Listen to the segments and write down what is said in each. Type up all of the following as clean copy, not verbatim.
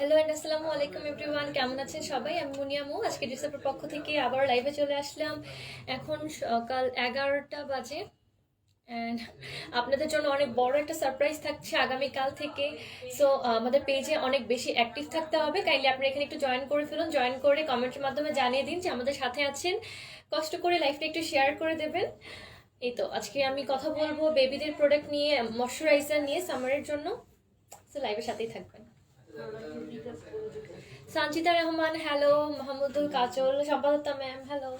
Hello and আসসালামু আলাইকুম everyone, কেমন আছেন সবাই? আমি মুনিয়ামু। আজকে ডিসেম্বর পক্ষ থেকে আবার লাইভে চলে আসলাম। এখন সকাল 11টা বাজে অ্যান্ড আপনাদের জন্য অনেক বড় একটা সারপ্রাইজ থাকছে আগামীকাল থেকে। সো আমাদের পেজে অনেক বেশি অ্যাক্টিভ থাকতে হবে। কাইন্ডলি আপনারা এখানে একটু জয়েন করে ফেলুন, জয়েন করে কমেন্টের মাধ্যমে জানিয়ে দিন যে আমাদের সাথে আছেন। কষ্ট করে লাইভটা একটু শেয়ার করে দেবেন। এই তো আজকে আমি কথা বলবো বেবিদের প্রোডাক্ট নিয়ে, ময়শ্চারাইজার নিয়ে সামারের জন্য। সো লাইভের সাথেই থাকবেন। সঞ্চিতা রহমান হ্যালো, মাহমুদুল কাজল, সম্পাদতা ম্যাম হ্যালো।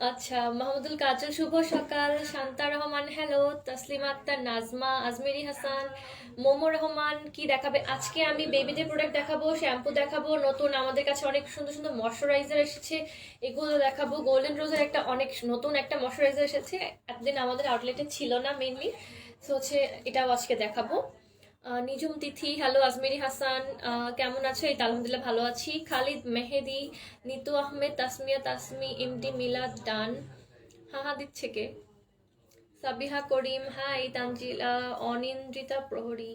আচ্ছা, মাহমুদুল কাজল শুভ সকাল। শান্তা রহমান হ্যালো, তসলিমা আক্তার, নাজমা, আজমেরি হাসান, মোমো রহমান। কি দেখাবে আজকে? আমি বেবিদের প্রোডাক্ট দেখাবো, শ্যাম্পু দেখাবো, নতুন আমাদের কাছে অনেক সুন্দর সুন্দর ময়শ্চারাইজার এসেছে, এগুলো দেখাবো। গোল্ডেন রোজের একটা অনেক নতুন একটা ময়শ্চারাইজার এসেছে, এতদিন আমাদের আউটলেটে ছিল না মেইনলি। সো হচ্ছে এটাও আজকে দেখাবো। নিজুম তিথি হ্যালো, আজমেরি হাসান কেমন আছো? এই তো আলহামদুলিল্লাহ ভালো আছি। খালিদ মেহেদি, নিতু আহমেদ, তাসমিয়া তাসমি, ইমডি মিলাদ ডান। হা হা দিচ্ছে কে? সাবিহা করিম হাই, তানজিলা, অনিন্দ্রিতা প্রহরী।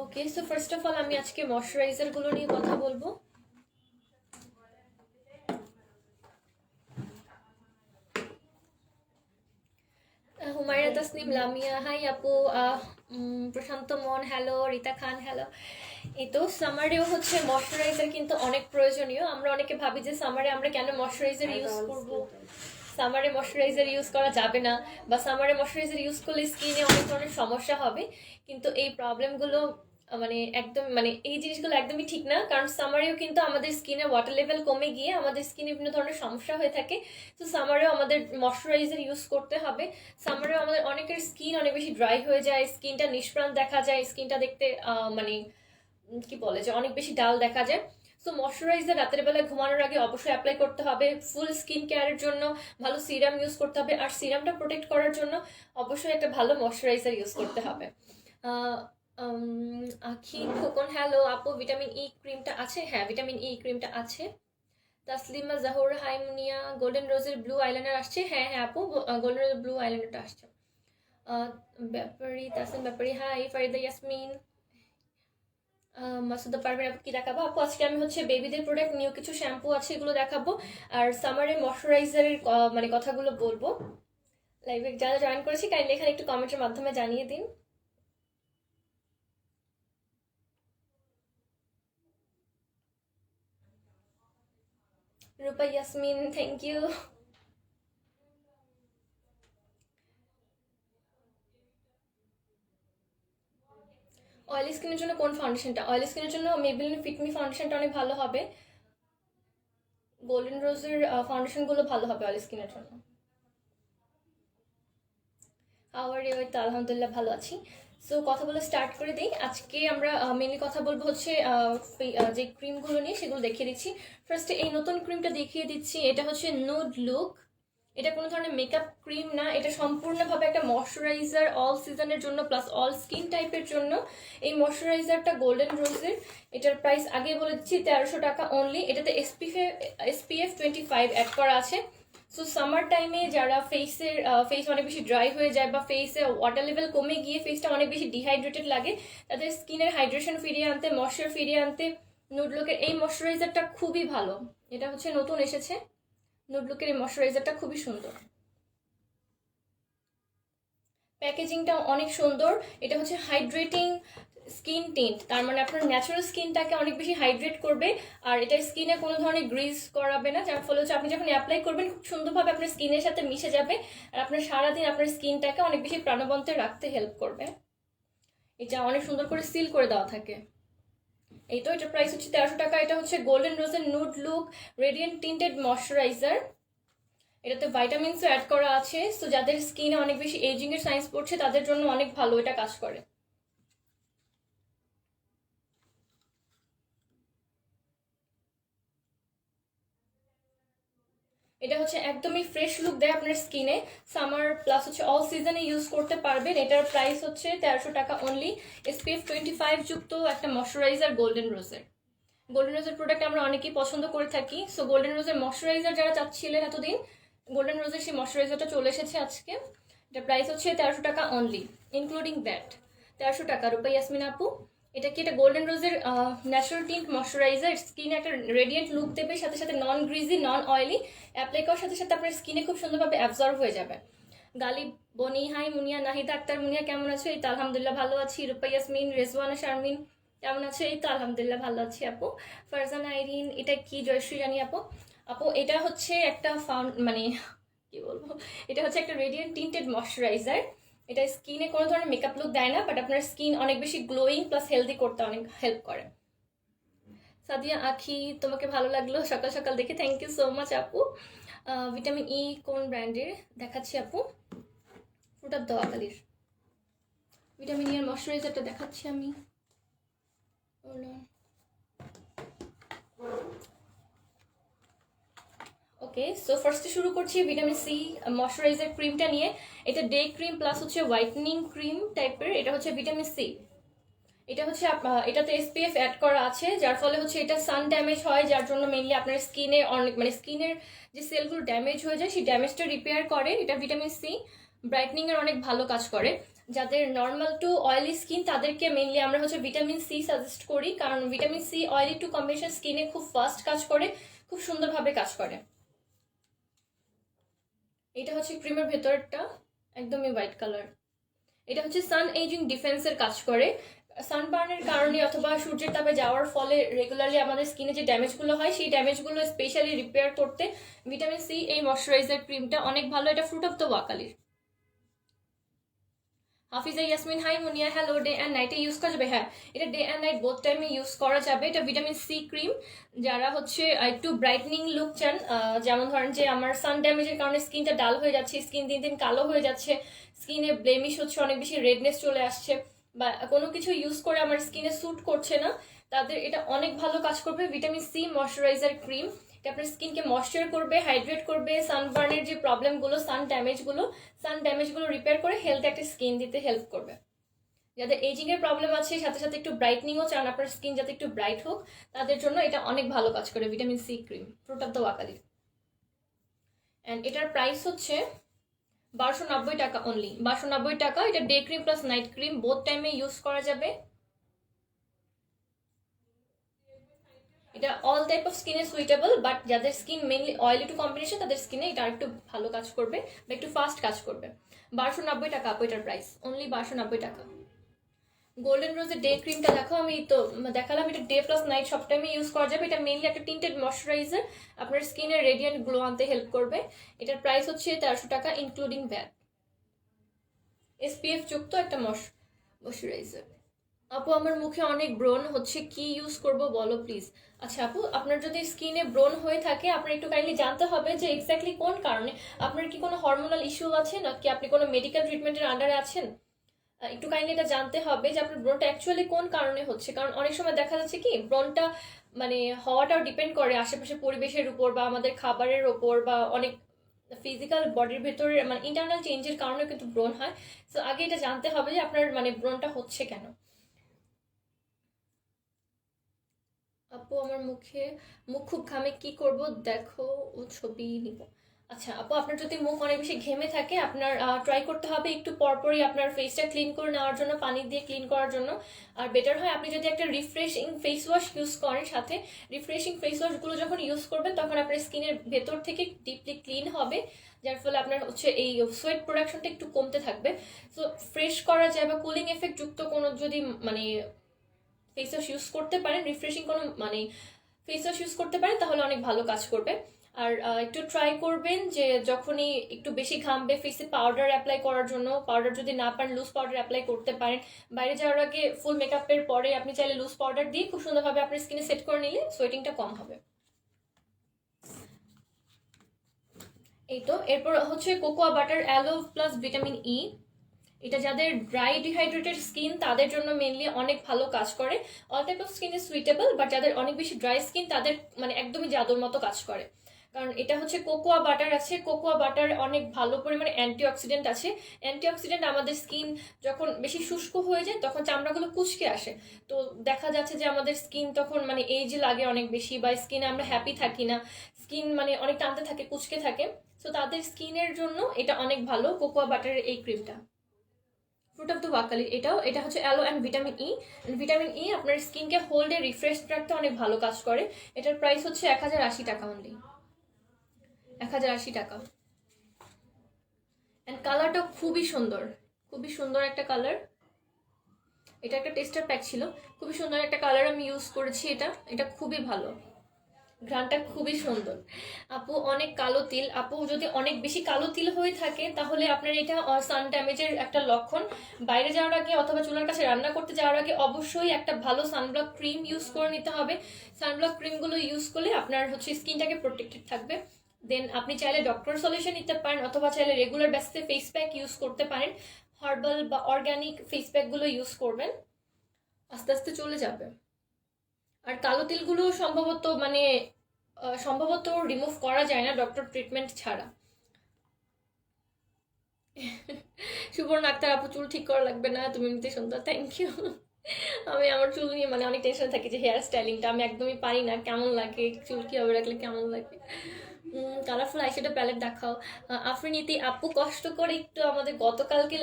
ওকে, সো ফার্স্ট অফ অল আমি আজকে ময়শ্চারাইজার গুলো নিয়ে কথা বলবো। হুমায়রা তাসনিম, লামিয়া হাই আপু, প্রশান্ত মন হ্যালো, রিতা খান হ্যালো। এই তো সামারেও হচ্ছে ময়শ্চারাইজার কিন্তু অনেক প্রয়োজনীয়। আমরা অনেকে ভাবি যে সামারে আমরা কেন ময়শ্চারাইজার ইউজ করব, সামারে ময়শ্চারাইজার ইউজ করা যাবে না, বা সামারে ময়শ্চারাইজার ইউজ করলে স্কিনে অনেক ধরনের সমস্যা হবে। কিন্তু এই প্রবলেমগুলো মানে একদম মানে এই জিনিসগুলো একদমই ঠিক না, কারণ সামারেও কিন্তু আমাদের স্কিনের ওয়াটার লেভেল কমে গিয়ে আমাদের স্কিনে বিভিন্ন ধরনের সমস্যা হয়ে থাকে। তো সামারেও আমাদের ময়শ্চারাইজার ইউজ করতে হবে। সামারেও আমাদের অনেকের স্কিন অনেক বেশি ড্রাই হয়ে যায়, স্কিনটা নিষ্প্রাণ দেখা যায়, স্কিনটা দেখতে মানে কি বলে যে অনেক বেশি ডাল দেখা যায়। সো ময়শ্চারাইজার রাতের বেলা ঘুমানোর আগে অবশ্যই অ্যাপ্লাই করতে হবে। ফুল স্কিন কেয়ারের জন্য ভালো সিরাম ইউজ করতে হবে, আর সিরামটা প্রোটেক্ট করার জন্য অবশ্যই একটা ভালো ময়শ্চারাইজার ইউজ করতে হবে। আখি খোকন হ্যালো আপু, ভিটামিন ই ক্রিমটা আছে? হ্যাঁ, ভিটামিন ই ক্রিমটা আছে। তাসলিমা জাহুর হাই মুনিয়া, গোল্ডেন রোজের ব্লু আইলাইনার আসছে? হ্যাঁ হ্যাঁ আপু, গোল্ডেন রোজের ব্লু আইলাইনারটা আসছে। ব্যাপারী তাসলিম ব্যাপারী হাই, ফারিদা ইয়াসমিন, মাসুদা পারবেন। আপু কি দেখাবো? আপু আজকে আমি হচ্ছে বেবিদের প্রোডাক্ট, নিউ কিছু শ্যাম্পু আছে এগুলো দেখাবো, আর সামারের ময়শ্চারাইজারের মানে কথাগুলো বলবো। লাইভে যারা জয়েন করেছি কাইন্ডলি এখানে একটু কমেন্টের মাধ্যমে জানিয়ে দিন। রূপা ইয়াসমিন থ্যাংক ইউ। অয়েলি স্কিনের জন্য কোন ফাউন্ডেশনটা? অয়েলি স্কিনের জন্য মেবিলিন ফিটমি ফাউন্ডেশনটা অনেক ভালো হবে। গোল্ডেন রোজের ফাউন্ডেশনগুলো ভালো হবে অয়েলি স্কিনের জন্য। How are you? তো আলহামদুলিল্লাহ ভালো আছি। সো কথা বলে স্টার্ট করে দিই। আজকে আমরা মেনলি কথা বলবো হচ্ছে যে ক্রিমগুলো নিয়ে, সেগুলো দেখিয়ে দিচ্ছি। ফার্স্টে এই নতুন ক্রিমটা দেখিয়ে দিচ্ছি, এটা হচ্ছে নুড লুক। এটা কোনো ধরনের মেকআপ ক্রিম না, এটা সম্পূর্ণভাবে একটা ময়শ্চারাইজার অল সিজনের জন্য প্লাস অল স্কিন টাইপের জন্য। এই ময়শ্চারাইজারটা গোল্ডেন রোজের, এটার প্রাইস আগে বলে দিচ্ছি 1300 টাকা অনলি। এটাতে এসপিএফ 25 অ্যাড করা আছে। সো সামার টাইমে যারা ফেস অনেক বেশি ড্রাই হয়ে যায়, বা ফেসে ওয়াটার লেভেল কমে গিয়ে ফেসটা অনেক বেশি ডিহাইড্রেটেড লাগে, তাদের স্কিনের হাইড্রেশন ফিরিয়ে আনতে, ময়শ্চার ফিরিয়ে আনতে নুডলুকের এই ময়শ্চারাইজারটা খুবই ভালো। এটা হচ্ছে নতুন এসেছে, নুডলুকের এই ময়শ্চারাইজারটা খুবই সুন্দর, প্যাকেজিংটা অনেক সুন্দর। এটা হচ্ছে হাইড্রেটিং স্কিন টিন্ট, তার মানে আপনার ন্যাচারাল স্কিনটাকে অনেক বেশি হাইড্রেট করবে, আর এটা স্কিনে কোনো ধরনের গ্রিজ করাবে না, যার ফলে হচ্ছে আপনি যখন অ্যাপ্লাই করবেন খুব সুন্দরভাবে আপনার স্কিনের সাথে মিশে যাবে, আর আপনার সারাদিন আপনার স্কিনটাকে অনেক বেশি প্রাণবন্ত রাখতে হেল্প করবে। এটা অনেক সুন্দর করে সিল করে দেওয়া থাকে। এই তো এটার প্রাইস হচ্ছে 1300 টাকা। এটা হচ্ছে গোল্ডেন রোজের nude look radiant tinted moisturiser. এটাতে ভাইটামিনসও অ্যাড করা আছে, সো যাদের স্কিনে অনেক বেশি এজিং এর সাইন্স পড়ছে তাদের জন্য অনেক ভালো এটা কাজ করে। এটা হচ্ছে একদমই ফ্রেশ লুক দেয় আপনার স্কিনে। সামার প্লাস হচ্ছে অল সিজনে ইউজ করতে পারবেন। এটার প্রাইস হচ্ছে 1300 টাকা অনলি। SPF 25 যুক্ত একটা ময়শ্চারাইজার গোল্ডেন রোজের। গোল্ডেন রোজের প্রোডাক্ট আমরা অনেকেই পছন্দ করে থাকি। সো গোল্ডেন রোজের ময়শ্চারাইজার যারা চাচ্ছিলেন এতদিন, গোল্ডেন রোজের সেই ময়শ্চারাইজারটা চলে এসেছে আজকে। এটা প্রাইস হচ্ছে 1300 টাকা অনলি, ইনক্লুডিং দ্যাট 1300 টাকা। রূপা ইয়াসমিন আপু, এটা কি এটা গোল্ডেন রোজের ন্যাচারাল টিন্ট ময়শ্চারাইজার। স্কিনে একটা রেডিয়েন্ট লুক দেবে, সাথে সাথে নন গ্রিজি নন অয়েলি। অ্যাপ্লাই করার সাথে সাথে আপনার স্কিনে খুব সুন্দরভাবে অ্যাবজর্ব হয়ে যাবে। গালিব বনি হাই মুনিয়া, নাহিদা আক্তার মুনিয়া কেমন আছো? এই তো আলহামদুলিল্লাহ ভালো আছি। রূপা ইয়াসমিন, রেজওয়ানা শারমিন কেমন আছো? এই তো আলহামদুলিল্লাহ ভালো আছি আপু। ফারজানা আইরিন, এটা কি? জয়শ্রী রানী আপু, আপু এটা হচ্ছে একটা মানে কি বলবো, এটা হচ্ছে একটা রেডিয়েন্ট টিন্টেড ময়শ্চারাইজার। এটা স্কিনে কোনো ধরনের মেকআপ লুক দেয় না, বাট আপনার স্কিন অনেক বেশি গ্লোয়িং প্লাস হেলদি করতে অনেক হেল্প করে। সাদিয়া আখি, তোমাকে ভালো লাগলো সকাল সকাল দেখে, থ্যাংক ইউ সো মাচ আপু। ভিটামিন ই কোন ব্র্যান্ডের দেখাচ্ছি আপু? ফ্রুট অফ দোয়াকালির ভিটামিন ই এর ময়শ্চারাইজারটা দেখাচ্ছি আমি। ওকে, সো ফার্স্টে শুরু করছি ভিটামিন সি ময়শ্চারাইজার ক্রিমটা নিয়ে। এটা ডে ক্রিম প্লাস হচ্ছে হোয়াইটনিং ক্রিম টাইপের। এটা হচ্ছে ভিটামিন সি। এটা হচ্ছে এটাতে SPF অ্যাড করা আছে, যার ফলে হচ্ছে এটা সান ড্যামেজ হয়, যার জন্য মেইনলি আপনার স্কিনে অনেক মানে স্কিনের যে সেলগুলো ড্যামেজ হয়ে যায় সেই ড্যামেজটা রিপেয়ার করে। এটা ভিটামিন সি ব্রাইটনিং এর অনেক ভালো কাজ করে। যাদের নর্মাল টু অয়েলি স্কিন তাদেরকে মেইনলি আমরা হচ্ছে ভিটামিন সি সাজেস্ট করি, কারণ vitamin C oily to combination স্কিনে খুব ফাস্ট কাজ করে, খুব সুন্দরভাবে কাজ করে। এটা হচ্ছে ক্রিমের ভেতরটা, একদমই হোয়াইট কালার। এটা হচ্ছে সান এজিং ডিফেন্সের কাজ করে। সানবার্নের কারণে অথবা সূর্যের তাপে যাওয়ার ফলে রেগুলারলি আমাদের স্কিনে যে ড্যামেজগুলো হয় সেই ড্যামেজগুলো স্পেশালি রিপেয়ার করতে ভিটামিন সি এই ময়শ্চারাইজার ক্রিমটা অনেক ভালো। এটা ফ্রুট অফ দ্য ওয়াকালির। Hafiza Yasmin hi Muniya, hello. Day and নাইটে ইউজ করা যাবে? হ্যাঁ, এটা ডে অ্যান্ড নাইট বোথ টাইমে ইউজ করা যাবে। এটা ভিটামিন সি ক্রিম। যারা হচ্ছে একটু ব্রাইটনিং লুক চান, যেমন ধরেন যে আমার সান ড্যামেজের কারণে স্কিনটা ডাল হয়ে যাচ্ছে, স্কিন দিন দিন কালো হয়ে যাচ্ছে, স্কিনে ব্লেমিশ হচ্ছে, অনেক বেশি রেডনেস চলে আসছে, বা কোনো কিছু ইউজ করে আমার স্কিনে স্যুট করছে না, তাদের এটা অনেক ভালো কাজ করবে। ভিটামিন সি ময়শ্চারাইজার ক্রিম এটা আপনার স্কিনকে ময়শ্চার করবে, হাইড্রেট করবে, সানবার্নের যে প্রবলেমগুলো সান ড্যামেজগুলো রিপেয়ার করে হেলথ একটা স্কিন দিতে হেল্প করবে। যাদের এজিং এর প্রবলেম আছে, সাথে সাথে একটু ব্রাইটনিংও চান, আপনার স্কিন যাতে একটু ব্রাইট হোক, তাদের জন্য এটা অনেক ভালো কাজ করে vitamin C cream fruit of the Wokali. And এটার প্রাইস হচ্ছে 1290 টাকা অনলি, 1290 টাকা। এটা day cream plus night cream both টাইমে ইউজ করা যাবে। এটা অল টাইপ অফ স্কিনে সুইটেবল, বাট যাদের skin mainly oily to combination তাদের স্কিনে এটা একটু ভালো কাজ করবে বা একটু ফাস্ট কাজ করবে। 1290 টাকা আপু এটার প্রাইস, অনলি 1290 টাকা। গোল্ডেন রোজের ডে ক্রিমটা দেখো, আমি তো দেখালাম। এটা ডে প্লাস নাইট সব টাইমে ইউজ করা যাবে। এটা মেইনলি একটা টিন্টেড ময়শ্চারাইজার, আপনার স্কিনের রেডিয়েন্ট গ্লো আনতে হেল্প করবে। এটার প্রাইস হচ্ছে 1300 টাকা ইনক্লুডিং ভ্যাট। SPF যুক্ত একটা ময়শ্চারাইজার। আপু আমার মুখে অনেক ব্রণ হচ্ছে, কি ইউজ করব বলো প্লিজ? আচ্ছা আপু, আপনার যদি স্কিনে ব্রণ হয়ে থাকে আপনার একটু কাইন্ডলি জানতে হবে যে এক্স্যাক্টলি কোন কারণে। আপনার কি কোনো হরমোনাল ইস্যু আছে, নাকি আপনি কোনো মেডিকেল ট্রিটমেন্টের আন্ডারে আছেন? একটু কাইন্ডলি এটা জানতে হবে যে আপনার ব্রণটা অ্যাকচুয়ালি কোন কারণে হচ্ছে। কারণ অনেক সময় দেখা যাচ্ছে কি ব্রণটা মানে হওয়াটাও ডিপেন্ড করে আশেপাশে পরিবেশের উপর, বা আমাদের খাবারের ওপর, বা অনেক ফিজিক্যাল বডির ভেতরে মানে ইন্টারনাল চেঞ্জের কারণে কিন্তু ব্রণ হয়। তো আগে এটা জানতে হবে যে আপনার মানে ব্রণটা হচ্ছে কেন। আপু আমার মুখ খুব ঘামে, কি করব? দেখো ও ছবি নিব। আচ্ছা আপু, আপনার যদি মুখ অনেক বেশি ঘেমে থাকে আপনার ট্রাই করতে হবে একটু পরপরই আপনার ফেসটা ক্লিন করে নেওয়ার জন্য, পানি দিয়ে ক্লিন করার জন্য। আর বেটার হয় আপনি যদি একটা রিফ্রেশিং ফেস ওয়াশ ইউজ করেন, সাথে রিফ্রেশিং ফেস ওয়াশগুলো যখন ইউজ করবেন তখন আপনার স্কিনের ভেতর থেকে ডিপলি ক্লিন হবে, যার ফলে আপনার হচ্ছে এই সোয়েট প্রোডাকশনটা একটু কমতে থাকবে। সো ফ্রেশ করা যায় বা কুলিং এফেক্ট যুক্ত কোনো যদি মানে ফেস ওয়াশ ইউজ করতে পারেন, রিফ্রেশিং কোনো মানে ফেস ওয়াশ ইউজ করতে পারেন, তাহলে অনেক ভালো কাজ করবে। আর একটু ট্রাই করবেন যে যখনই একটু বেশি ঘামবে ফেসে পাউডার অ্যাপ্লাই করার জন্য, পাউডার যদি না পারেন লুজ পাউডার অ্যাপ্লাই করতে পারেন। বাইরে যাওয়ার আগে ফুল মেকআপের পরে আপনি চাইলে লুজ পাউডার দিয়ে খুব সুন্দরভাবে আপনার স্কিনে সেট করে নিলে সোয়েটিংটা কম হবে। এই তো এরপর হচ্ছে cocoa butter aloe plus vitamin E. এটা যাদের ড্রাই ডিহাইড্রেটেড স্কিন তাদের জন্য মেনলি অনেক ভালো কাজ করে। All type of skin is suitable, but যাদের অনেক বেশি ড্রাই স্কিন তাদের মানে একদমই জাদুর মতো কাজ করে। কারণ এটা হচ্ছে কোকোয়া বাটার আছে, কোকোয়া বাটার অনেক ভালো পরিমাণে অ্যান্টিঅক্সিডেন্ট আছে। অ্যান্টিঅক্সিডেন্ট আমাদের স্কিন যখন বেশি শুষ্ক হয়ে যায় তখন চামড়াগুলো কুঁচকে আসে, তো দেখা যাচ্ছে যে আমাদের স্কিন তখন মানে এইজ লাগে অনেক বেশি, বা স্কিনে আমরা হ্যাপি থাকি না, স্কিন মানে অনেক টানতে থাকে, কুঁচকে থাকে। তো তাদের স্কিনের জন্য এটা অনেক ভালো কোকোয়া বাটারের এই ক্রিমটা। ফ্রুট অফ দ্য ওয়াকালি এটাও, এটা হচ্ছে aloe and vitamin E. Vitamin E আপনার স্কিনকে হোল্ডে রিফ্রেশ রাখতে অনেক ভালো কাজ করে। এটার প্রাইস হচ্ছে 1080 টাকা অনলি, 1080 টাকা। অ্যান্ড কালারটা খুবই সুন্দর, খুবই সুন্দর একটা কালার। এটা একটা টেস্টার প্যাক ছিল, খুবই সুন্দর একটা কালার আমি ইউজ করেছি। এটা এটা খুবই ভালো, ঘ্রাণটা খুবই সুন্দর। আপু অনেক কালো তিল, আপু যদি অনেক বেশি কালো তিল হয়ে থাকে তাহলে আপনার এটা সান ড্যামেজের একটা লক্ষণ। বাইরে যাওয়ার আগে অথবা চুলার কাছে রান্না করতে যাওয়ার আগে অবশ্যই একটা ভালো সানব্লক ক্রিম ইউজ করে নিতে হবে। সানব্লক ক্রিমগুলো ইউজ করলে আপনার হচ্ছে স্কিনটাকে প্রোটেক্টেড থাকবে। দেন আপনি চাইলে ডক্টর সলিউশন নিতে পারেন, অথবা চাইলে রেগুলার বেসিসে ফেস প্যাক ইউজ করতে পারেন। হার্বাল বা অর্গানিক ফেস প্যাকগুলো ইউজ করবেন, আস্তে আস্তে চলে যাবে। আর কালো তিলগুলো সম্ভবত রিমুভ করা যায় না ডক্টর ট্রিটমেন্ট ছাড়া। সুবর্ণ আক্তার আপু চুল ঠিক করা লাগবে না, তুমি এমনিতে সুন্দর, থ্যাংক ইউ। আমি আমার চুল নিয়ে মানে অনেক টেনশন থাকি যে হেয়ার স্টাইলিংটা আমি একদমই পারি না, কেমন লাগে চুল কীভাবে রাখলে কেমন লাগে। কালারফুল আইশ্যাডো প্যালেট দেখাও। আফরিনীতি আপু কষ্ট করে একটু আমাদের গতকালকে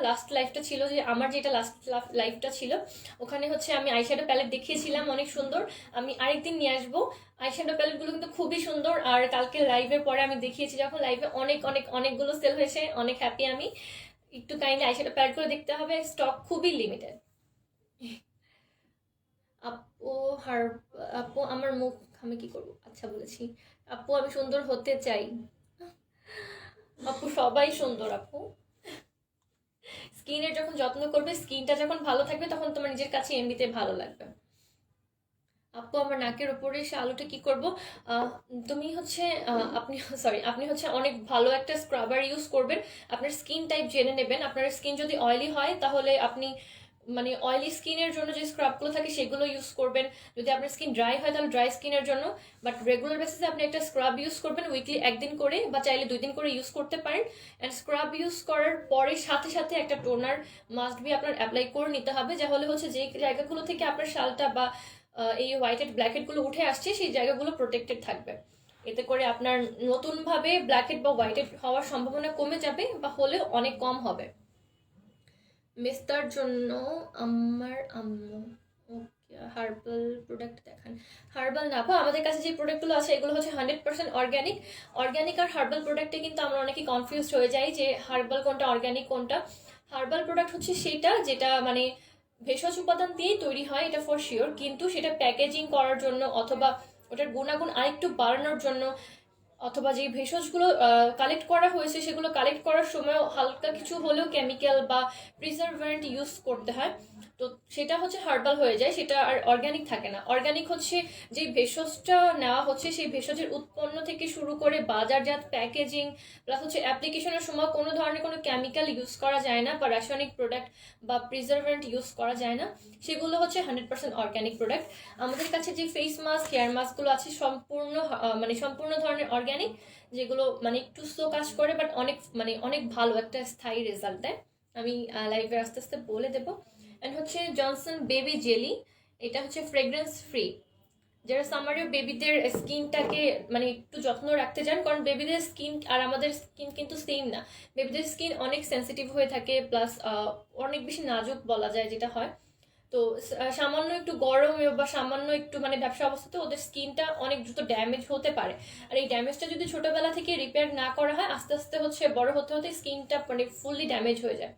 লাস্ট লাইফটা ছিল, যে আমার যেটা লাস্ট লাইফটা ছিল ওখানে হচ্ছে আমি আইশ্যাডো প্যালেট দেখিয়েছিলাম অনেক সুন্দর। আমি আরেকদিন নিয়ে আসবো। আইশ্যাডো প্যালেটগুলো কিন্তু খুবই সুন্দর, আর কালকে লাইভের পরে আমি দেখিয়েছি যখন লাইভে অনেকগুলো সেল হয়েছে, অনেক হ্যাপি আমি। একটু কাইন্ডলি আইশ্যাডো প্যালেটগুলো দেখতে হবে, স্টক খুবই লিমিটেড। আপু হার আপু আমার মুখ আমি কি করবো, আচ্ছা বলেছি। আপু আমি সুন্দর হতে চাই। আপু সবাই সুন্দর আপু, স্কিনের যখন যত্ন করবে, স্কিনটা যখন ভালো থাকবে তখন তোমার নিজের কাছে এমনিতে ভালো লাগবে। আপু আমার নাকের উপরে এসে আলোটা কি করব? তুমি হচ্ছে আপনি হচ্ছে অনেক ভালো একটা স্ক্রাবার ইউজ করবেন। আপনার স্কিন টাইপ জেনে নেবেন, আপনার স্কিন যদি অয়েলি হয় তাহলে আপনি মানে অয়েলি স্কিনের জন্য যে স্ক্রাবগুলো থাকে সেগুলো ইউজ করবেন। যদি আপনার স্কিন ড্রাই হয় তাহলে ড্রাই স্কিনের জন্য, বাট রেগুলার বেসিসে আপনি একটা স্ক্রাব ইউজ করবেন উইকলি একদিন করে, বা চাইলে 2 দিন করে ইউজ করতে পারেন। অ্যান্ড স্ক্রাব ইউজ করার পরে সাথে সাথে একটা টোনার মাস্ট বি আপনার অ্যাপ্লাই করে নিতে হবে, যাহলে হচ্ছে যে জায়গাগুলো থেকে আপনার শালটা বা এই হোয়াইট হেড ব্ল্যাক হেডগুলো উঠে আসছে সেই জায়গাগুলো প্রোটেক্টেড থাকবে। এতে করে আপনার নতুনভাবে ব্ল্যাক হেড বা হোয়াইট হেড হওয়ার সম্ভাবনা কমে যাবে, বা হলেও অনেক কম হবে। মেস্তার জন্য আমার আম্মু ওকে হার্বাল প্রোডাক্ট দেখান। হার্বাল না আপা, আমাদের কাছে যে প্রোডাক্টগুলো আছে এগুলো হচ্ছে 100% অর্গ্যানিক। অর্গ্যানিক আর হার্বাল প্রোডাক্টে কিন্তু আমরা অনেকে কনফিউজড হয়ে যাই যে হার্বাল কোনটা অর্গ্যানিক কোনটা। হার্বাল প্রোডাক্ট হচ্ছে সেটা যেটা মানে ভেষজ উপাদান দিয়েই তৈরি হয়, এটা ফর শিওর, কিন্তু সেটা প্যাকেজিং করার জন্য অথবা ওটার গুণাগুণ আরেকটু বাড়ানোর জন্য, অথবা যে ভেষজগুলো কালেক্ট করা হয়েছে সেগুলো কালেক্ট করার সময় হালকা কিছু হলেও কেমিক্যাল বা প্রিজারভেন্ট ইউজ করতে হয়, তো সেটা হচ্ছে হার্বাল হয়ে যায়, সেটা আর অর্গ্যানিক থাকে না। অর্গ্যানিক হচ্ছে যে ভেষজটা নেওয়া হচ্ছে সেই ভেষজের উৎপন্ন থেকে শুরু করে বাজারজাত প্যাকেজিং প্লাস হচ্ছে অ্যাপ্লিকেশনের সময় কোনো ধরনের কোনো কেমিক্যাল ইউজ করা যায় না, বা রাসায়নিক প্রোডাক্ট বা প্রিজারভেন্ট ইউজ করা যায় না, সেগুলো হচ্ছে 100% অর্গ্যানিক প্রোডাক্ট। আমাদের কাছে যে ফেস মাস্ক হেয়ার মাস্কগুলো আছে সম্পূর্ণ ধরনের অর্গ্যানিক, যেগুলো মানে একটু স্লো কাজ করে বাট অনেক ভালো একটা স্থায়ী রেজাল্ট দেয়। আমি লাইভে আস্তে আস্তে বলে দেবো। অ্যান্ড হচ্ছে জনসন বেবি জেলি, এটা হচ্ছে ফ্রেগ্রেন্স ফ্রি। যারা সামারে বেবিদের স্কিনটাকে মানে একটু যত্ন রাখতে চান, কারণ বেবিদের স্কিন আর আমাদের স্কিন কিন্তু সেম না, বেবিদের স্কিন অনেক সেন্সিটিভ হয়ে থাকে, প্লাস অনেক বেশি নাজুক বলা যায় যেটা হয়। তো সামান্য একটু গরম বা সামান্য একটু মানে ব্যবসা অবস্থাতে ওদের স্কিনটা অনেক দ্রুত ড্যামেজ হতে পারে, আর এই ড্যামেজটা যদি ছোটবেলা থেকে রিপেয়ার না করা হয় আস্তে আস্তে হচ্ছে বড় হতে হতে স্কিনটা মানে ফুললি ড্যামেজ হয়ে যায়।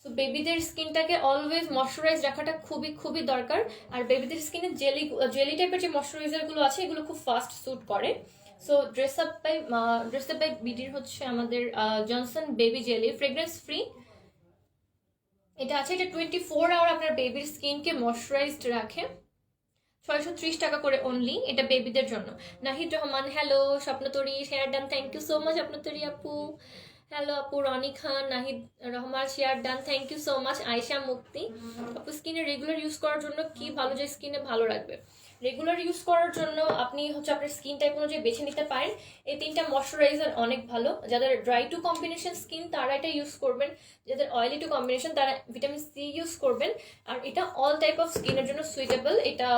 সো বেবিদের স্কিনটাকে অলওয়েজ ময়শ্চারাইজ রাখাটা খুবই খুবই দরকার। আর বেবিদের স্কিনে জেলি টাইপের যে ময়শ্চারাইজারগুলো আছে এগুলো খুব ফাস্ট স্যুট করে। সো ড্রেস আপ বাই বিডির হচ্ছে আমাদের Johnson baby jelly fragrance free, এটা আছে। এটা 24 আওয়ার আপনার বেবির স্কিনকে ময়শ্চারাইজড রাখে, 630 টাকা করে অনলি, এটা বেবিদের জন্য। Nahid Rahman hello, Swapnatori share done, thank you so much Swapnatori আপু। হ্যালো আপু, Rony Khan, Nahid Rahman share done, thank you so much. Ayesha Mukti আপু, স্কিনে রেগুলার ইউজ করার জন্য কি ভালো যে স্কিনে ভালো রাখবে? রেগুলার ইউজ করার জন্য আপনি হচ্ছে আপনার স্কিন টাইপ অনুযায়ী বেছে নিতে পারেন। এই 3টা ময়শ্চারাইজার অনেক ভালো। যাদের ড্রাই টু কম্বিনেশন স্কিন তারা এটা ইউজ করবেন, যাদের অয়েলি টু কম্বিনেশন তারা ভিটামিন সি ইউজ করবেন। আর এটা অল টাইপ অফ স্কিনের জন্য সুইটেবল। এটা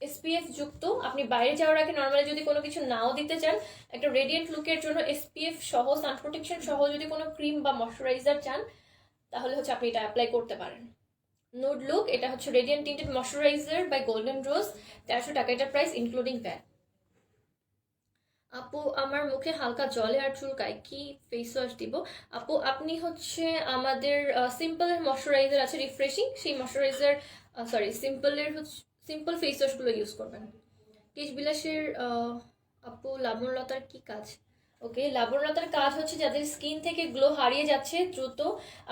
এসপিএফ যুক্ত। আপনি বাইরে যাওয়ার আগে নর্মালি যদি কোনো কিছু নাও দিতে চান, একটা রেডিয়েন্ট লুকের জন্য এসপিএফ সহ সান প্রোটেকশন সহ যদি কোনো ক্রিম বা ময়শ্চারাইজার চান তাহলে হচ্ছে আপনি এটা অ্যাপ্লাই করতে পারেন। নুড লুক, এটা হচ্ছে radiant tinted moisturiser by Golden Rose, 1300 টাকা এটার প্রাইস ইনক্লুডিং ভ্যাট। আপু আমার মুখে হালকা জলে আর চুলকায়, কি ফেস ওয়াশ দিব? আপু আপনি হচ্ছে আমাদের সিম্পলের ময়শ্চারাইজার আছে রিফ্রেশিং, সেই ময়শ্চারাইজার সিম্পলের হচ্ছে সিম্পল ফেস ওয়াশগুলো ইউজ করবেন। কেশ বিলাসের আপু লাবণ্যলতার কি কাজ? ওকে, লাবণ্যলতার কাজ হচ্ছে যাদের স্কিন থেকে গ্লো হারিয়ে যাচ্ছে দ্রুত,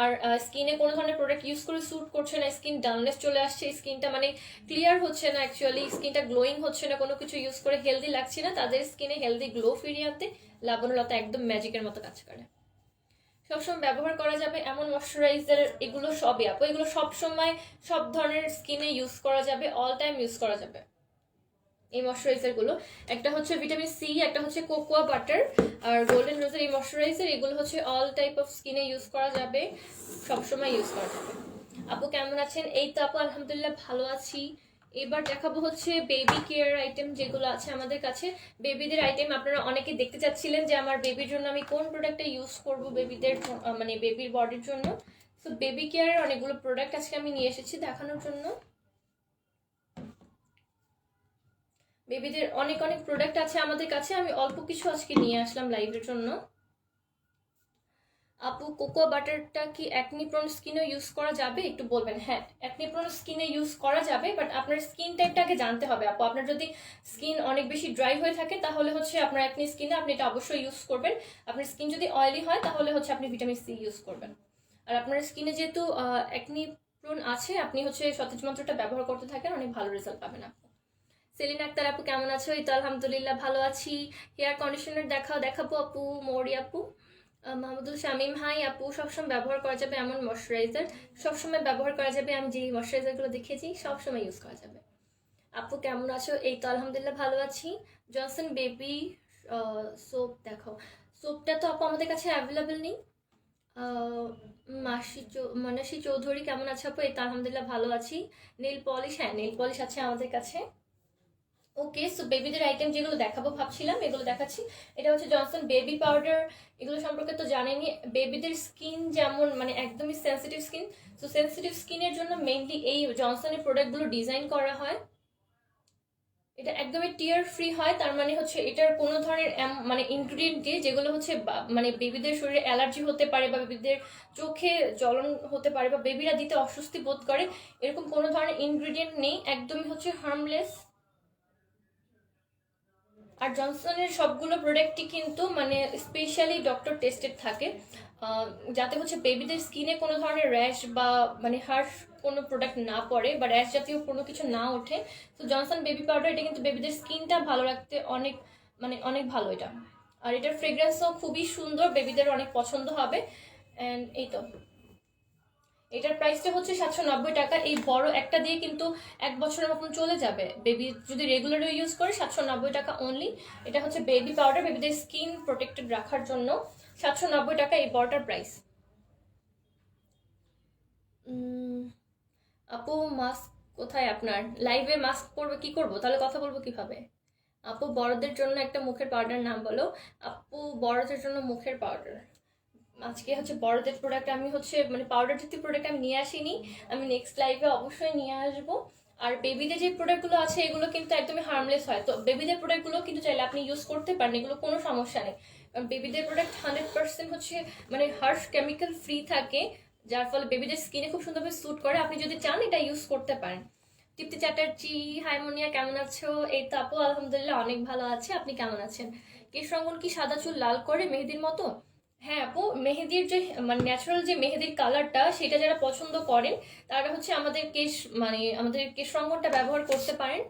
আর স্কিনে কোনো ধরনের প্রোডাক্ট ইউজ করে স্যুট করছে না, স্কিন ডালনেস চলে আসছে, স্কিনটা মানে ক্লিয়ার হচ্ছে না, অ্যাকচুয়ালি স্কিনটা গ্লোয়িং হচ্ছে না, কোনো কিছু ইউজ করে হেলদি লাগছে না, তাদের স্কিনে হেলদি গ্লো ফিরিয়ে আনতে লাবণ্যলতা একদম ম্যাজিকের মতো কাজ করে। সবসময় ব্যবহার করা যাবে এমন ময়শ্চারাইজার, এগুলো সবই আপু, এগুলো সবসময় সব ধরনের স্কিনে ইউজ করা যাবে, অল টাইম ইউজ করা যাবে এই ময়শ্চারাইজারগুলো। একটা হচ্ছে ভিটামিন সি, একটা হচ্ছে কোকোয়া বাটার, আর গোল্ডেন রোজের এই ময়শ্চারাইজার, এগুলো হচ্ছে অল টাইপ অফ স্কিনে ইউজ করা যাবে, সবসময় ইউজ করা যাবে। আপু কেমন আছেন? এই তো আপু আলহামদুলিল্লাহ ভালো আছি। এবার দেখাবো হচ্ছে বেবি কেয়ার আইটেম যেগুলো আছে আমাদের কাছে। বেবিদের আইটেম আপনারা অনেকে দেখতে চাচ্ছিলেন যে আমার বেবির জন্য আমি কোন প্রোডাক্টটা ইউজ করব বেবিদের মানে বেবির বডির জন্য। তো বেবি কেয়ারের অনেকগুলো প্রোডাক্ট আজকে আমি নিয়ে এসেছি দেখানোর জন্য। বেবিদের অনেক অনেক প্রোডাক্ট আছে আমাদের কাছে, আমি অল্প কিছু আজকে নিয়ে আসলাম লাইভের জন্য। আপু কোকো বাটারটা কি অ্যাকনি প্রোন স্কিনে ইউজ করা যাবে, একটু বলবেন? হ্যাঁ, অ্যাকনি প্রোন স্কিনে ইউজ করা যাবে, বাট আপনার স্কিন টাইপটা আগে জানতে হবে আপু। আপনার যদি স্কিন অনেক বেশি ড্রাই হয়ে থাকে তাহলে হচ্ছে আপনার অ্যাকনি স্কিনে আপনি এটা অবশ্যই ইউজ করবেন। আপনার স্কিন যদি অয়েলি হয় তাহলে হচ্ছে আপনি ভিটামিন সি ইউজ করবেন। আর আপনার স্কিনে যেহেতু অ্যাকনি প্রোন আছে, আপনি হচ্ছে সতেজ মন্ত্রটা ব্যবহার করতে থাকেন, অনেক ভালো রেজাল্ট পাবেন আপু। সেলিনা আক্তার আপু কেমন আছো? এই তো আলহামদুলিল্লাহ ভালো আছি। হেয়ার কন্ডিশনার দেখাবো আপু, মৌরি আপু। মাহমুদুল শামিম হাই আপু, সবসময় ব্যবহার করা যাবে এমন ময়শ্চারাইজার? সবসময় ব্যবহার করা যাবে, আমি যে ময়শ্চারাইজারগুলো দেখিয়েছি সবসময় ইউজ করা যাবে। আপু কেমন আছো? এই তো আলহামদুলিল্লাহ ভালো আছি। জনসন বেবি সোপ দেখাও। সোপটা তো আপু আমাদের কাছে অ্যাভেলেবেল নেই। মানসী চৌধুরী কেমন আছে আপু? এই তো আলহামদুলিল্লাহ ভালো আছি। নেল পলিশ, হ্যাঁ নেল পলিশ আছে আমাদের কাছে। ওকে, সো বেবিদের আইটেম যেগুলো দেখাবো ভাবছিলাম এগুলো দেখাচ্ছি। এটা হচ্ছে জনসন বেবি পাউডার, এগুলো সম্পর্কে তো জানেনই। বেবিদের স্কিন যেমন মানে একদমই সেন্সিটিভ স্কিন, সো সেন্সিটিভ স্কিনের জন্য মেইনলি এই জনসনের প্রোডাক্টগুলো ডিজাইন করা হয়। এটা একদমই টিয়ার ফ্রি হয়, তার মানে হচ্ছে এটার কোনো ধরনের মানে ইনগ্রিডিয়েন্ট দিয়ে যেগুলো হচ্ছে মানে বেবিদের শরীরে অ্যালার্জি হতে পারে বা বেবিদের চোখে জ্বলন হতে পারে বা বেবিরা দিতে অস্বস্তি বোধ করে, এরকম কোনো ধরনের ইনগ্রিডিয়েন্ট নেই, একদমই হচ্ছে হার্মলেস। আর জনসনের সবগুলো প্রোডাক্টই কিন্তু মানে স্পেশালি ডক্টর টেস্টেড থাকে, যাতে হচ্ছে বেবিদের স্কিনে কোনো ধরনের র্যাশ বা মানে হার্শ কোনো প্রোডাক্ট না পড়ে বা র্যাশ জাতীয় কোনো কিছু না ওঠে। তো জনসন বেবি পাউডার এটা কিন্তু বেবিদের স্কিনটা ভালো রাখতে অনেক মানে অনেক ভালো এটা। আর এটার ফ্রেগ্রেন্সও খুবই সুন্দর, বেবিদের অনেক পছন্দ হবে। অ্যান্ড এই তো এটার প্রাইসটা হচ্ছে 790 টাকা। এই বড় একটা দিয়ে কিন্তু 1 বছরের মতন চলে যাবে বেবি যদি রেগুলার ইউজ করে। 790 টাকা অনলি। এটা হচ্ছে বেবি পাউডার, বেবিদের স্কিন প্রোটেক্টেড রাখার জন্য 790 টাকা এই বড়টার প্রাইস। আপু মাস্ক কোথায় আপনার? লাইভে মাস্ক পরবে, কি করবো তাহলে, কথা বলবো কিভাবে? আপু বড়দের জন্য একটা মুখের পাউডার নাম বলো। আপু বড়দের জন্য মুখের পাউডার আজকে হচ্ছে বড়দের প্রোডাক্ট আমি হচ্ছে মানে পাউডার জাতীয় প্রোডাক্ট আমি নিয়ে আসিনি, আমি নেক্সট লাইভে অবশ্যই নিয়ে আসবো। আর বেবিদের যে প্রোডাক্টগুলো আছে এগুলো কিন্তু একদমই হার্মলেস হয়, তো বেবিদের প্রোডাক্টগুলো কিন্তু চাইলে আপনি ইউজ করতে পারেন, এগুলো কোনো সমস্যা নেই। কারণ বেবিদের প্রোডাক্ট 100% হচ্ছে মানে হার্শ কেমিক্যাল ফ্রি থাকে, যার ফলে বেবিদের স্কিনে খুব সুন্দরভাবে স্যুট করে। আপনি যদি চান এটা ইউজ করতে পারেন। তৃপ্তি চ্যাটার্জি হাই মুনিয়া কেমন আছো? এই তো আপু আলহামদুলিল্লাহ অনেক ভালো আছে, আপনি কেমন আছেন? কেশ রঙ্গন কি সাদা চুল লাল করে মেহেদির মতো? হ্যাঁ আপু, মেহেদির যে মানে ন্যাচারাল যে মেহেদির কালারটা সেটা যারা পছন্দ করেন তারা হচ্ছে আমাদের কেশ রঙ্গনটা ব্যবহার করতে পারেন,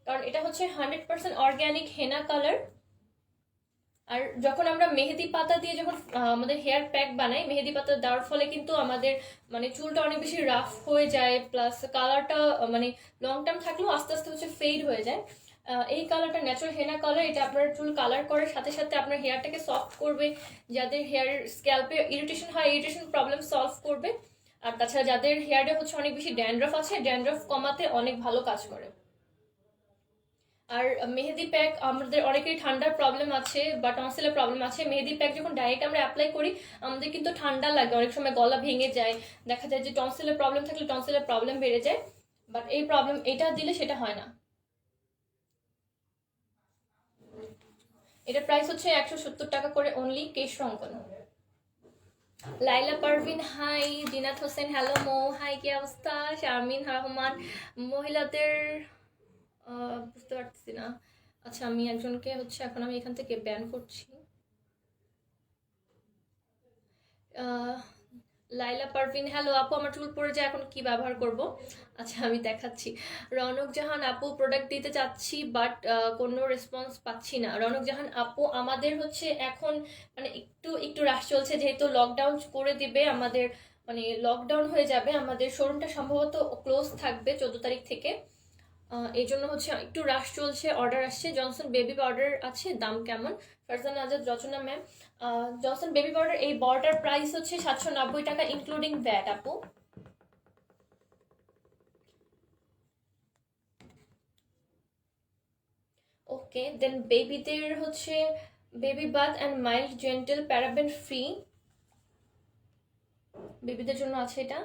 কারণ এটা হচ্ছে 100% অর্গ্যানিক হেনা কালার। আর যখন আমরা মেহেদি পাতা দিয়ে যখন আমাদের হেয়ার প্যাক বানাই, মেহেদি পাতা দেওয়ার ফলে কিন্তু আমাদের মানে চুলটা অনেক বেশি রাফ হয়ে যায়, প্লাস কালারটা মানে লং টার্ম থাকলেও আস্তে আস্তে হচ্ছে ফেড হয়ে যায়। এই কালারটা ন্যাচারাল হেনা কালার, এটা আপনার চুল কালার করার সাথে সাথে আপনার হেয়ারটাকে সফট করবে, যাদের হেয়ার স্ক্যাল্পে ইরিটেশন হয় ইরিটেশন প্রবলেম সলভ করবে। আর তাছাড়া যাদের হেয়ারে হচ্ছে অনেক বেশি ড্যান্ড্রফ আছে, ড্যান্ড্রফ কমাতে অনেক ভালো কাজ করে। আর মেহেদি প্যাক, আমাদের অনেকেরই ঠান্ডার প্রবলেম আছে বা টনসিলের প্রবলেম আছে, মেহেদি প্যাক যখন ডাইরেক্ট আমরা অ্যাপ্লাই করি আমাদের কিন্তু ঠান্ডা লাগে, অনেক সময় গলা ভেঙে যায়, দেখা যায় যে টনসিলের প্রবলেম থাকলে টনসিলের প্রবলেম বেড়ে যায়, বাট এই প্রবলেম এটা দিলে সেটা হয় না। এটার প্রাইস হচ্ছে 170 টাকা করে অনলি, কেশ রঙ্কন। লাইলা পারভিন হাই, জিনাত হোসেন হ্যালো মো হাই, কি অবস্থা? শারমিন রহমান, মহিলাদের বুঝতে পারতেছি না। আচ্ছা আমি একজনকে হচ্ছে এখন আমি এখান থেকে ব্যান করছি। লাইলা পারভিন হ্যালো আপু, আমার চুল পড়ে যায় এখন কি ব্যবহার করব? আচ্ছা আমি দেখাচ্ছি। রনক জাহান আপু, প্রোডাক্ট দিতে চাচ্ছি বাট কোনো রেসপন্স পাচ্ছি না। রনক জাহান আপু, আমাদের হচ্ছে এখন মানে একটু একটু রাশ চলছে, যেহেতু লকডাউন করে দিবে আমাদের, মানে লকডাউন হয়ে যাবে, আমাদের শোরুমটা সম্ভবত ক্লোজ থাকবে 14 তারিখ থেকে। এই জন্য হচ্ছে একটু রাশ চলছে, অর্ডার আসছে। জনসন বেবি পাউডার আছে, দাম কেমন? ফারজানা আজাদ রচনা ম্যাম, জনসন বেবি পাউডার এই বড়টার প্রাইস হচ্ছে 790 টাকা ইনক্লুডিং ভ্যাট আপু। ওকে, দেন বেবিদের হচ্ছে baby bath and mild gentle paraben free, বেবিদের জন্য আছে এটা।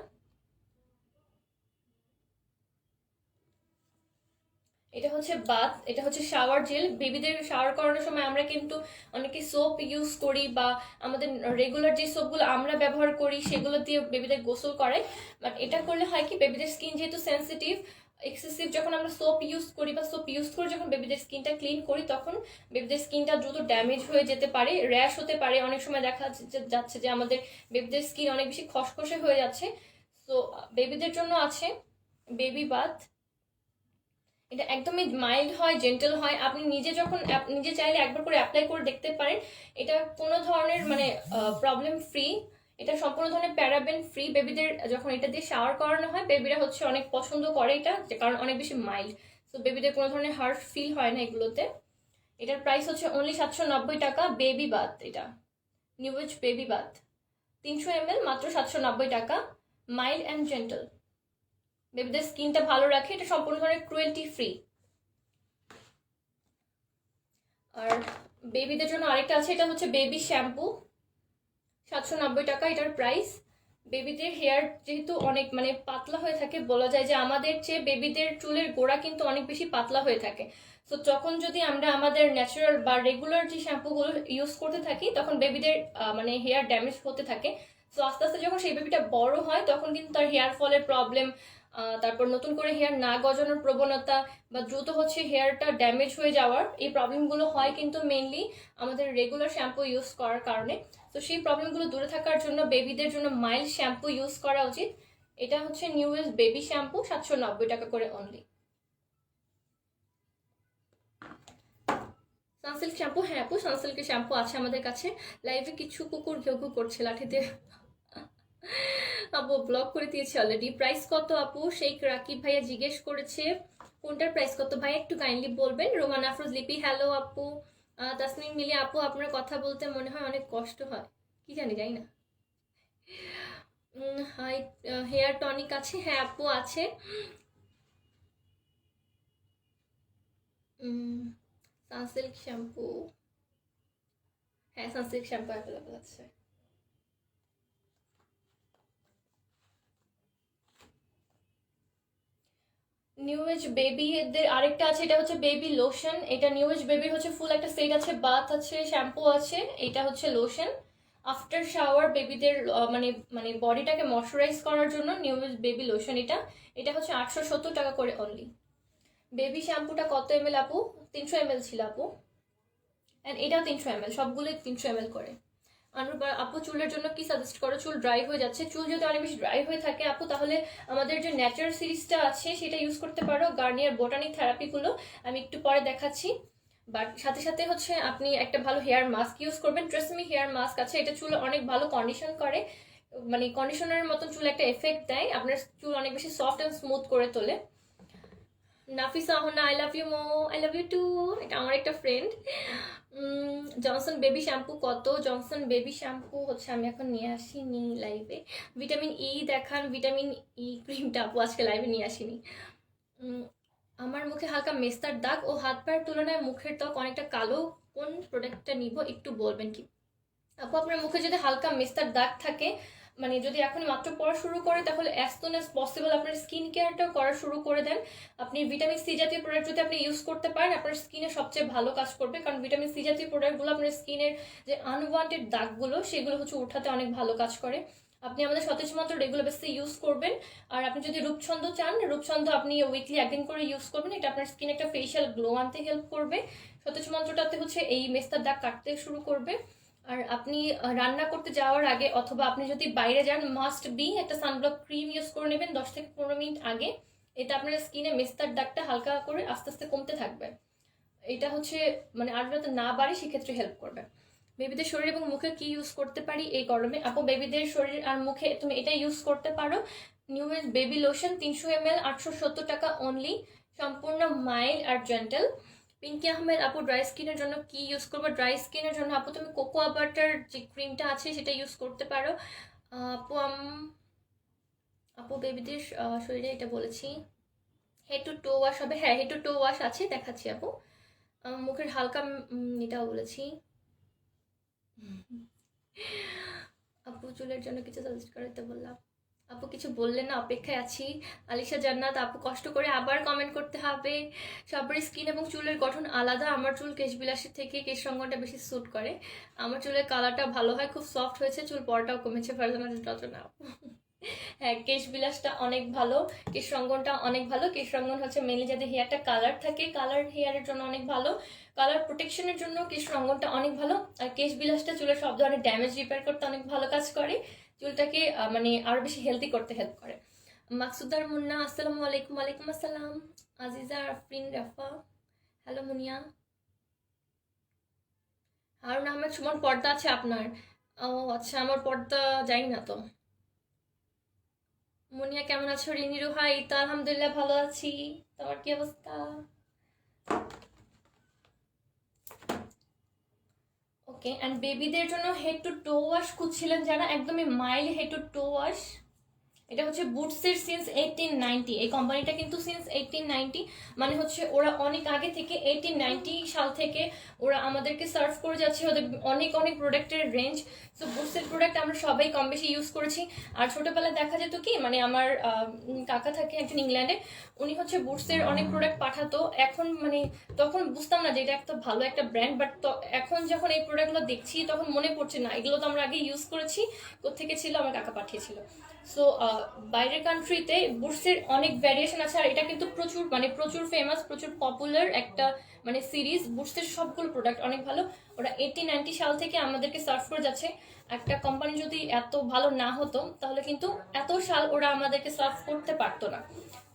এটা হচ্ছে বাথ, এটা হচ্ছে শাওয়ার জেল। বেবিদের শাওয়ার করানোর সময় আমরা কিন্তু অনেকে সোপ ইউজ করি বা আমাদের রেগুলার যে সোপগুলো আমরা ব্যবহার করি সেগুলো দিয়ে বেবিদের গোসল করাই, বাট এটা করলে হয় কি, বেবিদের স্কিন যেহেতু সেন্সিটিভ, এক্সেসিভ যখন আমরা সোপ ইউজ করি বা সোপ ইউজ করে যখন বেবিদের স্কিনটা ক্লিন করি তখন বেবিদের স্কিনটা দ্রুত ড্যামেজ হয়ে যেতে পারে, র্যাশ হতে পারে, অনেক সময় দেখা যাচ্ছে যে আমাদের বেবিদের স্কিন অনেক বেশি খসখসে হয়ে যাচ্ছে। তো বেবিদের জন্য আছে বেবি বাথ, এটা একদমই মাইল্ড হয়, জেন্টেল হয়। আপনি নিজে যখন নিজে চাইলে একবার করে অ্যাপ্লাই করে দেখতে পারেন। এটা কোনো ধরনের মানে প্রবলেম ফ্রি, এটা সম্পূর্ণ ধরনের প্যারাবেন ফ্রি। বেবিদের যখন এটা দিয়ে শাওয়ার করানো হয় বেবিরা হচ্ছে অনেক পছন্দ করে এটা, কারণ অনেক বেশি মাইল্ড, তো বেবিদের কোনো ধরনের হার্ট ফিল হয় না এগুলোতে। এটার প্রাইস হচ্ছে অনলি 790 টাকা। বেবি বাথ, এটা new age baby bath 300 ml মাত্র 790 টাকা, মাইল্ড অ্যান্ড জেন্টল, বেবিদের স্কিনটা ভালো রাখে, এটা সম্পূর্ণ ধরনের ক্রুয়েলটি ফ্রি। আর বেবিদের জন্য আরেকটা আছে, এটা হচ্ছে বেবি শ্যাম্পু, 790 টাকা এটার প্রাইস। বেবিদের হেয়ার যেহেতু অনেক মানে পাতলা হয়ে থাকে, বলা যায় যে আমাদের চেয়ে বেবিদের চুলের গোড়া কিন্তু অনেক বেশি পাতলা হয়ে থাকে, তো তখন যদি আমরা আমাদের ন্যাচারাল বা রেগুলার যে শ্যাম্পুগুলো ইউজ করতে থাকি তখন বেবিদের মানে হেয়ার ড্যামেজ হতে থাকে। তো আস্তে আস্তে যখন সেই বেবিটা বড় হয় তখন কিন্তু তার হেয়ার ফলের প্রবলেম, তারপর নতুন করে হেয়ার না গজানোর প্রবণতা বা দ্রুত হচ্ছে হেয়ারটা ড্যামেজ হয়ে যাওয়ার এই প্রবলেমগুলো হয় কিন্তু মেইনলি আমাদের রেগুলার শ্যাম্পু ইউজ করার কারণে। তো সেই প্রবলেমগুলো দূরে থাকার জন্য বেবিদের জন্য মাইল্ড শ্যাম্পু ইউজ করা উচিত। এটা হচ্ছে নিউ এজ বেবি শ্যাম্পু, 790 টাকা করে অনলি। সানসিল্ক শ্যাম্পু, হ্যাঁ আপু সানসিল্কের শ্যাম্পু আছে আমাদের কাছে। লাইভে কিছু কুকুর ঘেউ ঘেউ করছে লাঠিতে, আপু ব্লক করে দিয়েছে অলরেডি। প্রাইস কত আপু? শেখ রাকিব ভাইয়া জিজ্ঞেস করেছে কোনটার প্রাইস কত ভাই, একটু কাইন্ডলি বলবেন। রোমান আফরোজ লিপি হ্যালো আপু। তাসনিম মিলি আপু, আপনার কথা বলতে মনে হয় অনেক কষ্ট হয়, কি জানি যাই না। হাই, হেয়ার টনিক আছে, হ্যাঁ আপু আছে। সানসিল্ক শ্যাম্পু, হ্যাঁ সানসিল্ক শ্যাম্পু অ্যাভেলেবল আছে। নিউ এজ বেবি এদের আরেকটা আছে, এটা হচ্ছে বেবি লোশন। এটা নিউ এজ বেবির হচ্ছে ফুল একটা সেট আছে, বাথ আছে, শ্যাম্পু আছে, এটা হচ্ছে লোশন। আফটার শাওয়ার বেবিদের মানে মানে বডিটাকে ময়শ্চারাইজ করার জন্য নিউ এজ বেবি লোশন, এটা এটা হচ্ছে 870 টাকা করে অনলি। বেবি শ্যাম্পুটা কত ml আপু? 300 ml ছিল আপু, অ্যান্ড এটাও 300 ml, সবগুলোই 300 ml করে। আপু চুলের জন্য কি সাজেস্ট করো? চুল ড্রাই হয়ে যাচ্ছে, চুল যদি অনেক বেশি ড্রাই হয়ে থাকে আপু তাহলে আমাদের যে ন্যাচারাল সিরিজটা আছে সেটা ইউজ করতে পারো, গার্নিয়ার বোটানিক থেরাপিগুলো আমি একটু পরে দেখাচ্ছি। বাট সাথে সাথে হচ্ছে আপনি একটা ভালো হেয়ার মাস্ক ইউজ করবেন। ট্রেসমি হেয়ার মাস্ক আছে, এটা চুল অনেক ভালো কন্ডিশন করে, মানে কন্ডিশনারের মতন চুল একটা এফেক্ট দেয়, আপনার চুল অনেক বেশি সফট অ্যান্ড স্মুথ করে তোলে। Nafisa Ahna, I love you more, I love you too, এটা আমার একটা ফ্রেন্ড। জনসন বেবি শ্যাম্পু কত? জনসন বেবি শ্যাম্পু হচ্ছে আমি এখন নিয়ে আসিনি লাইভে। ভিটামিন ই দেখান, ভিটামিন ই ক্রিমটা আপু আজকে লাইভে নিয়ে আসিনি। আমার মুখে হালকা মেস্তার দাগ ও হাত পায়ের তুলনায় মুখের ত্বক অনেকটা কালো, কোন প্রোডাক্টটা নিব একটু বলবেন কি? আপু আপনার মুখে যদি হালকা মেস্তার দাগ থাকে, মানে যদি এখন মাত্র পড়া শুরু করে, তাহলে অ্যাজ সুন অ্যাজ পসিবল আপনার স্কিন কেয়ারটাও করা শুরু করে দেন। আপনি ভিটামিন সি জাতীয় প্রোডাক্ট যদি আপনি ইউজ করতে পারেন, আপনার স্কিনে সবচেয়ে ভালো কাজ করবে, কারণ ভিটামিন সি জাতীয় প্রোডাক্টগুলো আপনার স্কিনের যে আনওয়ান্টেড দাগগুলো সেগুলো হচ্ছে উঠাতে অনেক ভালো কাজ করে। আপনি আমাদের সতেজ মন্ত্র রেগুলার বেসিসে ইউজ করবেন। আর আপনি যদি রূপছন্দ চান, রূপছন্দ আপনি উইকলি একদিন করে ইউজ করবেন, এটা আপনার স্কিনে একটা ফেশিয়াল গ্লো আনতে হেল্প করবে। সতেজ মন্ত্রটাতে হচ্ছে এই মেস্তার দাগ কাটতে শুরু করবে। আর আপনি রান্না করতে যাওয়ার আগে অথবা আপনি যদি বাইরে যান, মাস্ট বি একটা সানব্লক ক্রিম ইউজ করে নেবেন 10 থেকে 15 মিনিট আগে। এটা আপনার স্কিনে মেস্তার দাগটা হালকা করে আস্তে আস্তে কমতে থাকবে। এটা হচ্ছে মানে আর যাতে না বাড়ে সেক্ষেত্রে হেল্প করবে। বেবিদের শরীর এবং মুখে কি ইউজ করতে পারি এই গরমে? আপু বেবিদের শরীর আর মুখে তুমি এটা ইউজ করতে পারো, নিউজ বেবি লোশন 300 ml 870 টাকা অনলি, সম্পূর্ণ মাইল্ড আর জেন্টেল। পিঙ্কি আহমেদ আপু ড্রাই স্কিনের জন্য কি ইউজ করবো? ড্রাই স্কিনের জন্য আপু তুমি কোকোয়া বাটার যে ক্রিমটা আছে সেটা ইউজ করতে পারো। আপু আপু বেবিদের শরীরে এটা বলেছি, হেড টু টো ওয়াশ হবে, হ্যাঁ হেড টু টো ওয়াশ আছে, দেখাচ্ছি আপু। মুখের হালকা এটাও বলেছি। আপু চুলের জন্য কিছু সাজেস্ট করতে বললাম, আপু কিছু বললেন না, অপেক্ষায় আছি। আলিশা জান্নাত আপু কষ্ট করে আবার কমেন্ট করতে হবে। সবার স্কিন এবং চুলের গঠন আলাদা, আমার চুল কেশবিলাসের থেকে কেশ রঙটা বেশি স্যুট করে, আমার চুলের কালারটা ভালো হয়, খুব সফট হয়েছে, চুল পড়াটাও কমেছে, ফারজানা রচনা। হ্যাঁ কেশ বিলাসটা অনেক ভালো, কেশ রঙ্গনটা অনেক ভালো। কেশ রঙ্গন হচ্ছে মেনলি যাদের হেয়ারটা কালার থাকে, কালার হেয়ারের জন্য অনেক ভালো, কালার প্রোটেকশনের জন্য কেশ রঙ্গনটা অনেক ভালো। আর কেশ বিলাসটা চুলের সব ধরনের ড্যামেজ রিপেয়ার করতে অনেক ভালো কাজ করে, চুলটাকে মানে আরো বেশি হেলদি করতে হেল্প করে। মাকসুদার মুন্না আসসালামু আলাইকুম। ওয়ালাইকুম আসসালাম। আজিজা আফরিন রাফা, হ্যালো মুনিয়া। হারুন আহমেদ সুমন পর্দা আছে আপনার? ও আচ্ছা, আমার পর্দা যাই না তো। মুনিয়া কেমন আছো? রিনি রুহা, এই তো আলহামদুলিল্লাহ ভালো আছি, তোমার কি অবস্থা? ওকে, অ্যান্ড বেবিদের জন্য হেড টু টো ওয়াশ খুঁজছিলেন যারা, একদমই mild head to toe wash, এটা হচ্ছে বুটসের সিন্স 1890, এই কোম্পানিটা কিন্তু সিন্স 1890, মানে হচ্ছে ওরা অনেক আগে থেকে 1890 সাল থেকে ওরা আমাদেরকে সার্ভ করে যাচ্ছে, ওদের অনেক অনেক প্রোডাক্টের রেঞ্জ। সো বুটসের প্রোডাক্ট আমরা সবাই কম বেশি ইউজ করেছি। আর ছোটোবেলায় দেখা যেত কি, মানে আমার কাকা থাকে একজন ইংল্যান্ডে, উনি হচ্ছে বুটসের অনেক প্রোডাক্ট পাঠাতো, এখন মানে তখন বুঝতাম না যে এটা একটা ভালো একটা ব্র্যান্ড, বাট এখন যখন এই প্রোডাক্টগুলো দেখছি তখন মনে পড়ছে না এগুলো তো আমরা আগে ইউজ করেছি, কোত্থেকে ছিল, আমার কাকা পাঠিয়েছিল। সো বাইরের কান্ট্রিতে বুটসের অনেক ভ্যারিয়েশন আছে, আর এটা কিন্তু প্রচুর মানে প্রচুর ফেমাস, প্রচুর পপুলার একটা মানে সিরিজ। বুটসের সবগুলো প্রোডাক্ট অনেক ভালো, ওরা 1890 সাল থেকে আমাদেরকে সার্ভ করে যাচ্ছে। একটা কোম্পানি যদি এত ভালো না হতো তাহলে কিন্তু এত সাল ওরা আমাদেরকে সার্ভ করতে পারতো না।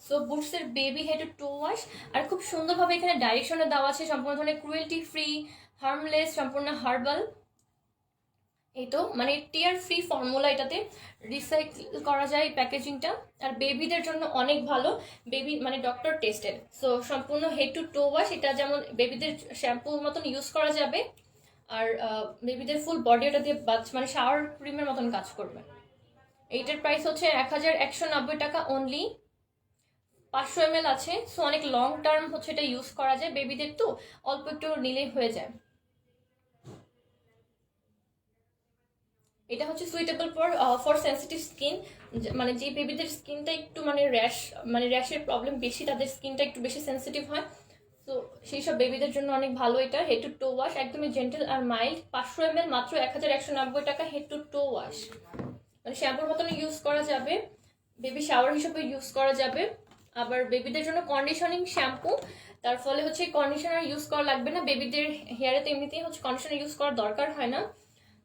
সো বুটসের বেবি হেড টু ওয়াশ, আর খুব সুন্দরভাবে এখানে ডাইরেকশনে দেওয়া আছে, সম্পূর্ণ ধরনের ক্রুয়েলটি ফ্রি, হার্মলেস, সম্পূর্ণ হার্বাল। এই তো মানে টিয়ার ফ্রি ফর্মুলা, এটাতে রিসাইকেল করা যায় প্যাকেজিংটা, আর বেবিদের জন্য অনেক ভালো, বেবি মানে ডক্টর টেস্টেড। সো সম্পূর্ণ হেড টু টো ওয়াশ, এটা যেমন বেবিদের শ্যাম্পুর মতন ইউজ করা যাবে, আর বেবিদের ফুল বডি ওটা দিয়ে মানে শাওয়ার ক্রিমের মতন কাজ করবে। এইটার প্রাইস হচ্ছে 1190 টাকা অনলি, 500 ml আছে। সো অনেক লং টার্ম হচ্ছে এটা ইউজ করা যায়, বেবিদের তো অল্প একটু নিলেই হয়ে যায়। এটা হচ্ছে সুইটেবল ফর সেন্সিটিভ স্কিন, মানে যে বেবিদের স্কিনটা একটু মানে র্যাশের প্রবলেম বেশি, তাদের স্কিনটা একটু বেশি সেন্সিটিভ হয়, তো সেই সব বেবিদের জন্য অনেক ভালো এটা। হেড টু টো ওয়াশ একদমই জেন্টেল আর মাইল্ড, 500 ml মাত্র 1190 টাকা, হেড টু টো ওয়াশ, মানে শ্যাম্পুর মতন ইউজ করা যাবে, বেবি শাওয়ার হিসেবে ইউজ করা যাবে। আবার বেবিদের জন্য কন্ডিশনিং শ্যাম্পু, তার ফলে হচ্ছে কন্ডিশনার ইউজ করা লাগবে না, বেবিদের হেয়ারে তো এমনিতেই হচ্ছে কন্ডিশনার ইউজ করার দরকার হয় না।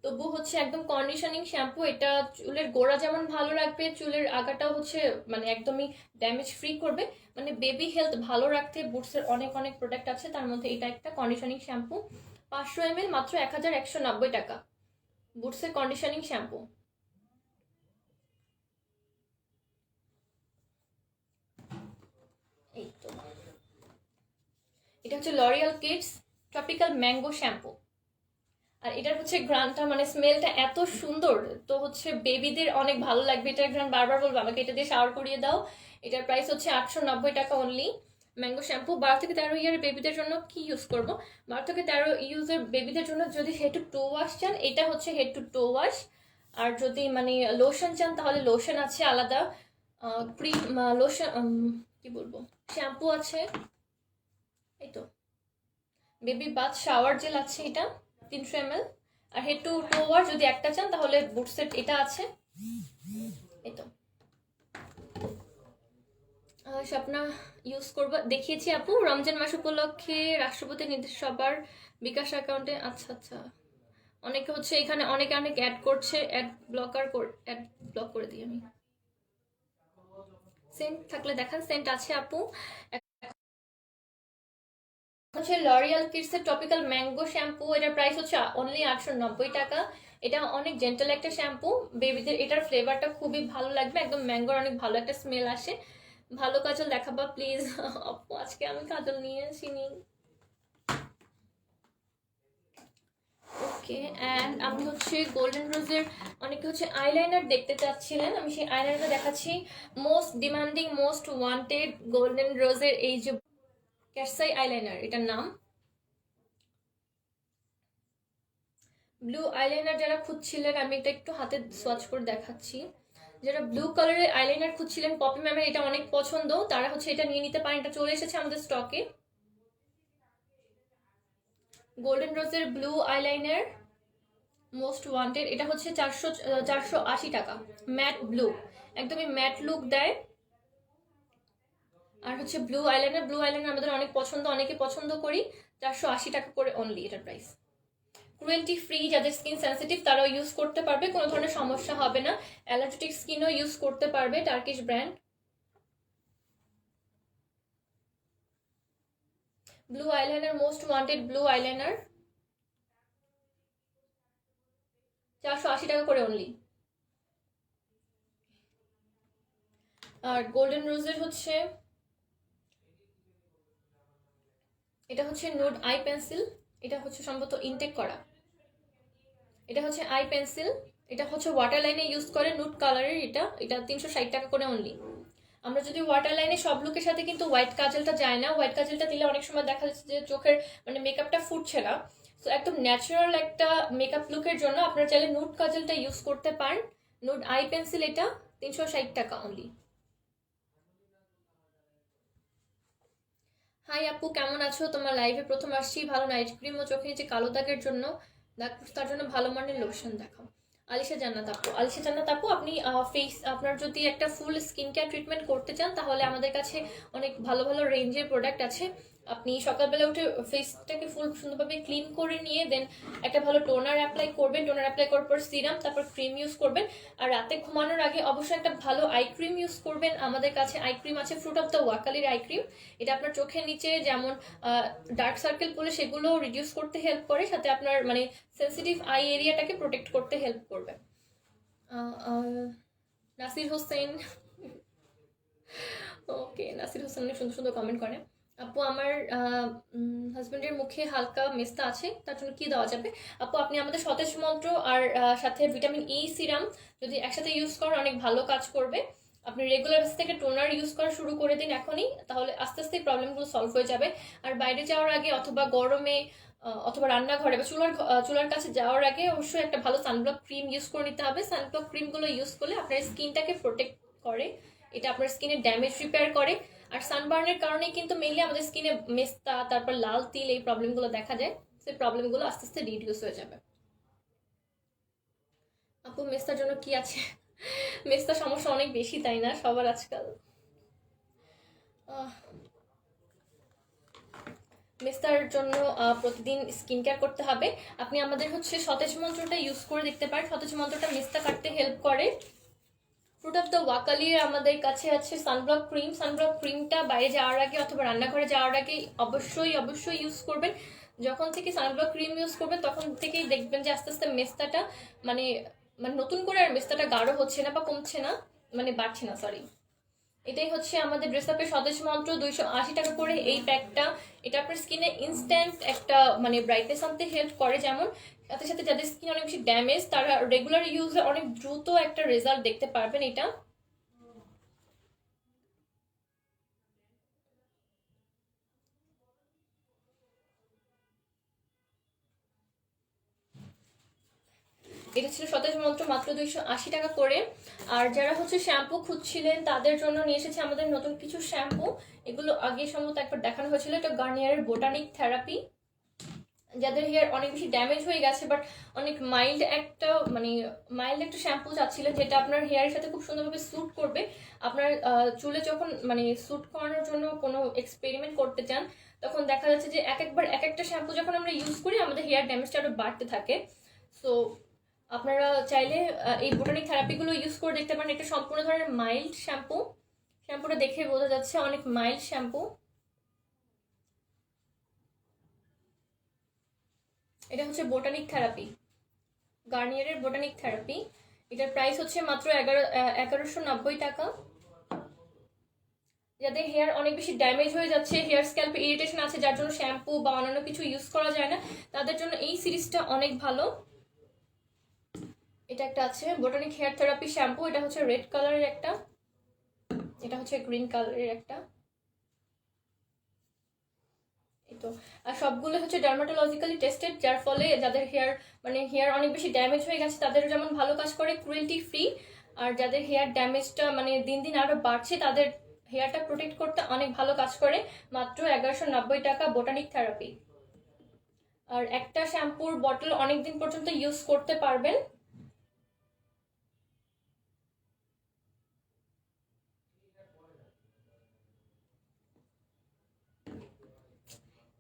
তবু হচ্ছে একদম কন্ডিশনিং শ্যাম্পু। এটা চুলের গোড়া যেমন ভালো রাখবে, চুলের আগাটাও হচ্ছে মানে একদমই ড্যামেজ ফ্রি করবে। মানে বেবি হেলথ ভালো রাখতে বুটসের অনেক অনেক প্রোডাক্ট আছে, তার মধ্যে এটা একটা কন্ডিশনিং শ্যাম্পু। 500 ml মাত্র 1190 টাকা, বুটসের কন্ডিশনিং শ্যাম্পু। এই তো, এটা হচ্ছে L'Oreal Kids tropical mango shampoo. আর এটার হচ্ছে ঘ্রাণটা মানে স্মেলটা এত সুন্দর, তো হচ্ছে বেবিদের অনেক ভালো লাগবে। এটার ঘ্রাণ বারবার বলবো আমাকে এটা দিয়ে শাওয়ার করিয়ে দাও। এটার প্রাইস হচ্ছে 890 টাকা অনলি। ম্যাঙ্গো শ্যাম্পু 12 থেকে 13 ইয়ার বেবিদের জন্য কি ইউজ করব, 12 থেকে 13 ইউজের বেবিদের জন্য যদি হেড টু টো ওয়াশ চান, এটা হচ্ছে হেড টু টো ওয়াশ। আর যদি মানে লোশন চান তাহলে লোশন আছে আলাদা, ক্রিম লোশন কি বলবো, শ্যাম্পু আছে। এই তো, বেবি বাথ শাওয়ার জেল আছে এটা 300 ml। আর হেড টু টো ওয়াশ যদি একটা চান তাহলে বুটসেট এটা আছে। এই তো স্বপ্না ইউজ করবো দেখিয়েছি আপু, রমজান মাস উপলক্ষে রাষ্ট্রপতি নির্দেশ সবার বিকাশ অ্যাকাউন্টে। আচ্ছা আচ্ছা, অনেকে হচ্ছে এখানে অনেকে অনেক অ্যাড করছে, অ্যাড ব্লক করে দিই আমি। সেন্ট থাকলে দেখান, সেন্ট আছে আপু। হচ্ছে লরিয়াল কিডসের টপিক্যাল ম্যাঙ্গো শ্যাম্পু, এটার প্রাইস হচ্ছে অনলি 890 টাকা। এটা অনেক জেন্টাল একটা শ্যাম্পু, বেবিদের এটার ফ্লেভারটা খুবই ভালো লাগবে, একদম ম্যাঙ্গোর অনেক ভালো একটা স্মেল আসে। ভালো কাজল দেখাবা প্লিজ। আপু আজকে আমি কাজল নিয়ে আসিনি। ওকে, অ্যান্ড আমি হচ্ছে গোল্ডেন রোজের, অনেকে হচ্ছে আইলাইনার দেখতে চাচ্ছিলেন, আমি সেই আইলাইনারটা দেখাচ্ছি। Most demanding most wanted golden রোজের এই যে ক্যাটসাই আইলাইনার, এটার নাম। ব্লু আইলাইনার যারা খুঁজছিলেন, আমি এটা একটু হাতে সোয়াচ করে দেখাচ্ছি। যারা ব্লু কালারের আইলাইনার খুঁজছিলেন, পপি ম্যামের এটা অনেক পছন্দ, তারা হচ্ছে এটা নিয়ে নিতে পারেন, এটা চলে এসেছে আমাদের স্টকে। গোল্ডেন রোজের ব্লু আইলাইনার মোস্ট ওয়ান্টেড, এটা হচ্ছে 480 টাকা। ম্যাট ব্লু, একদমই ম্যাট লুক দেয়। আর হচ্ছে ব্লু আইলাইনার আমাদের অনেক পছন্দ, অনেকে পছন্দ করি। 480 টাকা করে অনলি এটার প্রাইস। ক্রুয়েলটি ফ্রি, যাদের স্কিন সেন্সিটিভ তারাও ইউজ করতে পারবে, কোনো ধরনের সমস্যা হবে না। অ্যালার্জেটিক স্কিনও ইউজ করতে পারবে, Turkish brand. Blue eyeliner most wanted blue eyeliner 480 টাকা করে অনলি। আর গোল্ডেন রোজের হচ্ছে এটা হচ্ছে নুড আই পেন্সিল, এটা হচ্ছে সম্ভবত ইনটেক করা। এটা হচ্ছে আই পেন্সিল, এটা হচ্ছে ওয়াটার লাইনে ইউজ করে নুড কালারের। এটা এটা 360 টাকা করে অনলি। আমরা যদি ওয়াটার লাইনে সব লুকের সাথে কিন্তু হোয়াইট কাজলটা যায় না, হোয়াইট কাজলটা দিলে অনেক সময় দেখা যাচ্ছে যে চোখের মানে মেকআপটা ফুটছে না। তো একদম ন্যাচারাল একটা মেকআপ লুকের জন্য আপনারা চাইলে নুড কাজলটা ইউজ করতে পারেন। নুড আই পেন্সিল এটা 360 টাকা অনলি। হাই আপু, কেমন আছো? তোমার লাইভে প্রথম আসছি। ভালো নাইট ক্রিম ও চোখে নিচে কালো দাগের জন্য, দাগ তার জন্য ভালো মানের লোশন দেখাও। আলিশা জান্নাত আপু, আপনি ফেস আপনার যদি একটা ফুল স্কিন কেয়ার ট্রিটমেন্ট করতে চান তাহলে আমাদের কাছে অনেক ভালো ভালো রেঞ্জের প্রোডাক্ট আছে। আপনি সকালবেলা উঠে ফেসটাকে ফুল সুন্দরভাবে ক্লিন করে নিয়ে দেন একটা ভালো টোনার অ্যাপ্লাই করবেন, টোনার অ্যাপ্লাই করার পর সিরাম, তারপর ক্রিম ইউজ করবেন। আর রাতে ঘুমানোর আগে অবশ্যই একটা ভালো আই ক্রিম ইউজ করবেন। আমাদের কাছে আই ক্রিম আছে ফ্রুট অফ দ্য ওয়াকালির আই ক্রিম। এটা আপনার চোখের নিচে যেমন ডার্ক সার্কেল পড়লে সেগুলো রিডিউস করতে হেল্প করে, সাথে আপনার মানে সেন্সিটিভ আই এরিয়াটাকে প্রোটেক্ট করতে হেল্প করবে। নাসির হোসেন, ওকে, নাসির হোসেন অনেক সুন্দর সুন্দর কমেন্ট করে। আপু আমার হাজবেন্ডের মুখে হালকা মেস্তা আছে, তার জন্য কি দেওয়া যাবে? আপু আপনি আমাদের সতেজ মন্ত্র আর সাথে ভিটামিন ই সিরাম যদি একসাথে ইউজ করেন অনেক ভালো কাজ করবে। আপনি রেগুলার বেসিস থেকে টোনার ইউজ করা শুরু করে দিন এখনই, তাহলে আস্তে আস্তে প্রবলেমগুলো সলভ হয়ে যাবে। আর বাইরে যাওয়ার আগে অথবা গরমে অথবা রান্নাঘরে বা চুলার কাছে যাওয়ার আগে অবশ্যই একটা ভালো সানব্লক ক্রিম ইউজ করে নিতে হবে। সানব্লক ক্রিমগুলো ইউজ করলে আপনার স্কিনটাকে প্রোটেক্ট করে, এটা আপনার স্কিনের ড্যামেজ রিপেয়ার করে। আর সানবার্নের কারণেই কিন্তু মেইনলি আমাদের স্কিনে মেস্তা, তারপর লাল তিল, এই প্রবলেমগুলো দেখা যায়। সেই প্রবলেমগুলো আস্তে আস্তে রিডিউস হয়ে যাবে। আপু মেস্তার জন্য কি আছে? মেস্তার সমস্যা অনেক বেশি, তাই না সবার আজকাল? মেস্তার জন্য প্রতিদিন স্কিন কেয়ার করতে হবে। আপনি আমাদের হচ্ছে সতেজ মন্ত্রটা ইউজ করে দেখতে পারেন। সতেজ মন্ত্রটা মেস্তা কাটতে হেল্প করে। ফ্রুট অফ দ্য ওয়াকালির আমাদের কাছে আছে সানব্লক ক্রিম। সানব্লক ক্রিমটা বাইরে যাওয়ার আগে অথবা রান্নাঘরে যাওয়ার আগে অবশ্যই ইউজ করবেন। যখন থেকে সানব্লক ক্রিম ইউজ করবেন তখন থেকেই দেখবেন যে আস্তে আস্তে মেস্তাটা মানে মানে নতুন করে আর মেস্তাটা গাঢ় হচ্ছে না বা কমছে না, মানে বাড়ছে না, সরি। এটাই হচ্ছে আমাদের ড্রেস আপের সতেজ মন্ত্র, 280 টাকা করে এই প্যাকটা। এটা আপনার স্কিনে ইনস্ট্যান্ট একটা মানে ব্রাইটনেস আনতে হেল্প করে, যেমন সাথে সাথে যাদের স্কিন অনেক বেশি ড্যামেজ তারা রেগুলার ইউজে অনেক দ্রুত একটা রেজাল্ট দেখতে পারবেন। এটা এটা ছিল সতেজ মন্ত্র, মাত্র 280 টাকা করে। আর যারা হচ্ছে শ্যাম্পু খুঁজছিলেন তাদের জন্য নিয়ে এসেছে আমাদের নতুন কিছু শ্যাম্পু। এগুলো আগে সম্ভবত একবার দেখানো হয়েছিল। এটা গার্নিয়ারের বোটানিক থেরাপি। যাদের হেয়ার অনেক বেশি ড্যামেজ হয়ে গেছে বাট অনেক মাইল্ড একটা শ্যাম্পু চাচ্ছিলেন যেটা আপনার হেয়ারের সাথে খুব সুন্দরভাবে স্যুট করবে, আপনার চুলে যখন মানে স্যুট করানোর জন্য কোনো এক্সপেরিমেন্ট করতে চান তখন দেখা যাচ্ছে যে এক একটা শ্যাম্পু যখন আমরা ইউজ করি আমাদের হেয়ার ড্যামেজটা আরও বাড়তে থাকে। সো আপনারা চাইলে এই বোটানিক থেরাপিগুলো ইউজ করে দেখতে পারেন। একটা সম্পূর্ণ ধরনের মাইল্ড শ্যাম্পু। শ্যাম্পুটা দেখে বোঝা যাচ্ছে অনেক মাইল্ড শ্যাম্পু। এটা হচ্ছে বোটানিক থেরাপি, গার্নিয়ারের বোটানিক থেরাপি। এটার প্রাইস হচ্ছে মাত্র 1190 টাকা। যাদের হেয়ার অনেক বেশি ড্যামেজ হয়ে যাচ্ছে, হেয়ার স্ক্যাল্পে ইরিটেশন আছে যার জন্য শ্যাম্পু বা অন্যান্য কিছু ইউজ করা যায় না, তাদের জন্য এই সিরিজটা অনেক ভালো। এটা একটা আছে বোটানিক হেয়ার থেরাপি শ্যাম্পু। এটা হচ্ছে রেড কালারের একটা, এটা হচ্ছে গ্রিন কালারের একটা। তো আর সবগুলো হচ্ছে ডার্মাটোলজিক্যালি টেস্টেড, যার ফলে যাদের হেয়ার অনেক বেশি ড্যামেজ হয়ে গেছে তাদের যেমন ভালো কাজ করে, ক্রুয়েলটি ফ্রি। আর যাদের হেয়ার ড্যামেজটা মানে দিন দিন আরো বাড়ছে তাদের হেয়ারটা প্রোটেক্ট করতে অনেক ভালো কাজ করে। মাত্র 1190 টাকা বোটানিক থেরাপি। আর একটা শ্যাম্পুর বটল অনেকদিন পর্যন্ত ইউজ করতে পারবেন।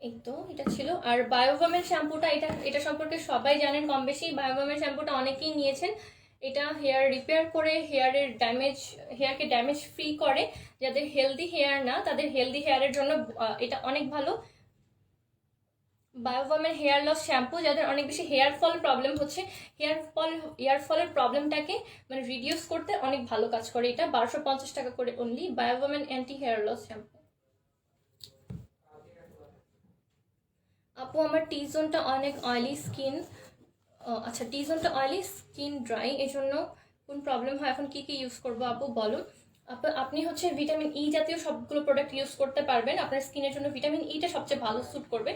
এই তো এটা ছিল। আর বায়োভামের শ্যাম্পুটা, এটা এটা সম্পর্কে সবাই জানেন কম বেশি। বায়োভামের শ্যাম্পুটা অনেকেই নিয়েছেন। এটা হেয়ার রিপেয়ার করে হেয়ারকে ড্যামেজ ফ্রি করে। যাদের হেলদি হেয়ার না তাদের হেলদি হেয়ারের জন্য এটা অনেক ভালো। বায়োভামের হেয়ার লস শ্যাম্পু, যাদের অনেক বেশি হেয়ার ফল প্রবলেম হচ্ছে, হেয়ার ফলের প্রবলেমটাকে মানে রিডিউস করতে অনেক ভালো কাজ করে। এটা 1250 টাকা করে অনলি, বায়োভামের অ্যান্টি হেয়ার লস শ্যাম্পু। আপু আমার টি জোনটা অনেক অয়েলি স্কিন। আচ্ছা, টি জোনটা অয়েলি, স্কিন ড্রাই, এই জন্য কোন প্রবলেম হয়, এখন কি কি ইউজ করবো আপু বলো। আপনি হচ্ছে ভিটামিন ই জাতীয় সবগুলো প্রোডাক্ট ইউজ করতে পারবেন। আপনার স্কিনের জন্য ভিটামিন ইটা সবচেয়ে ভালো স্যুট করবে।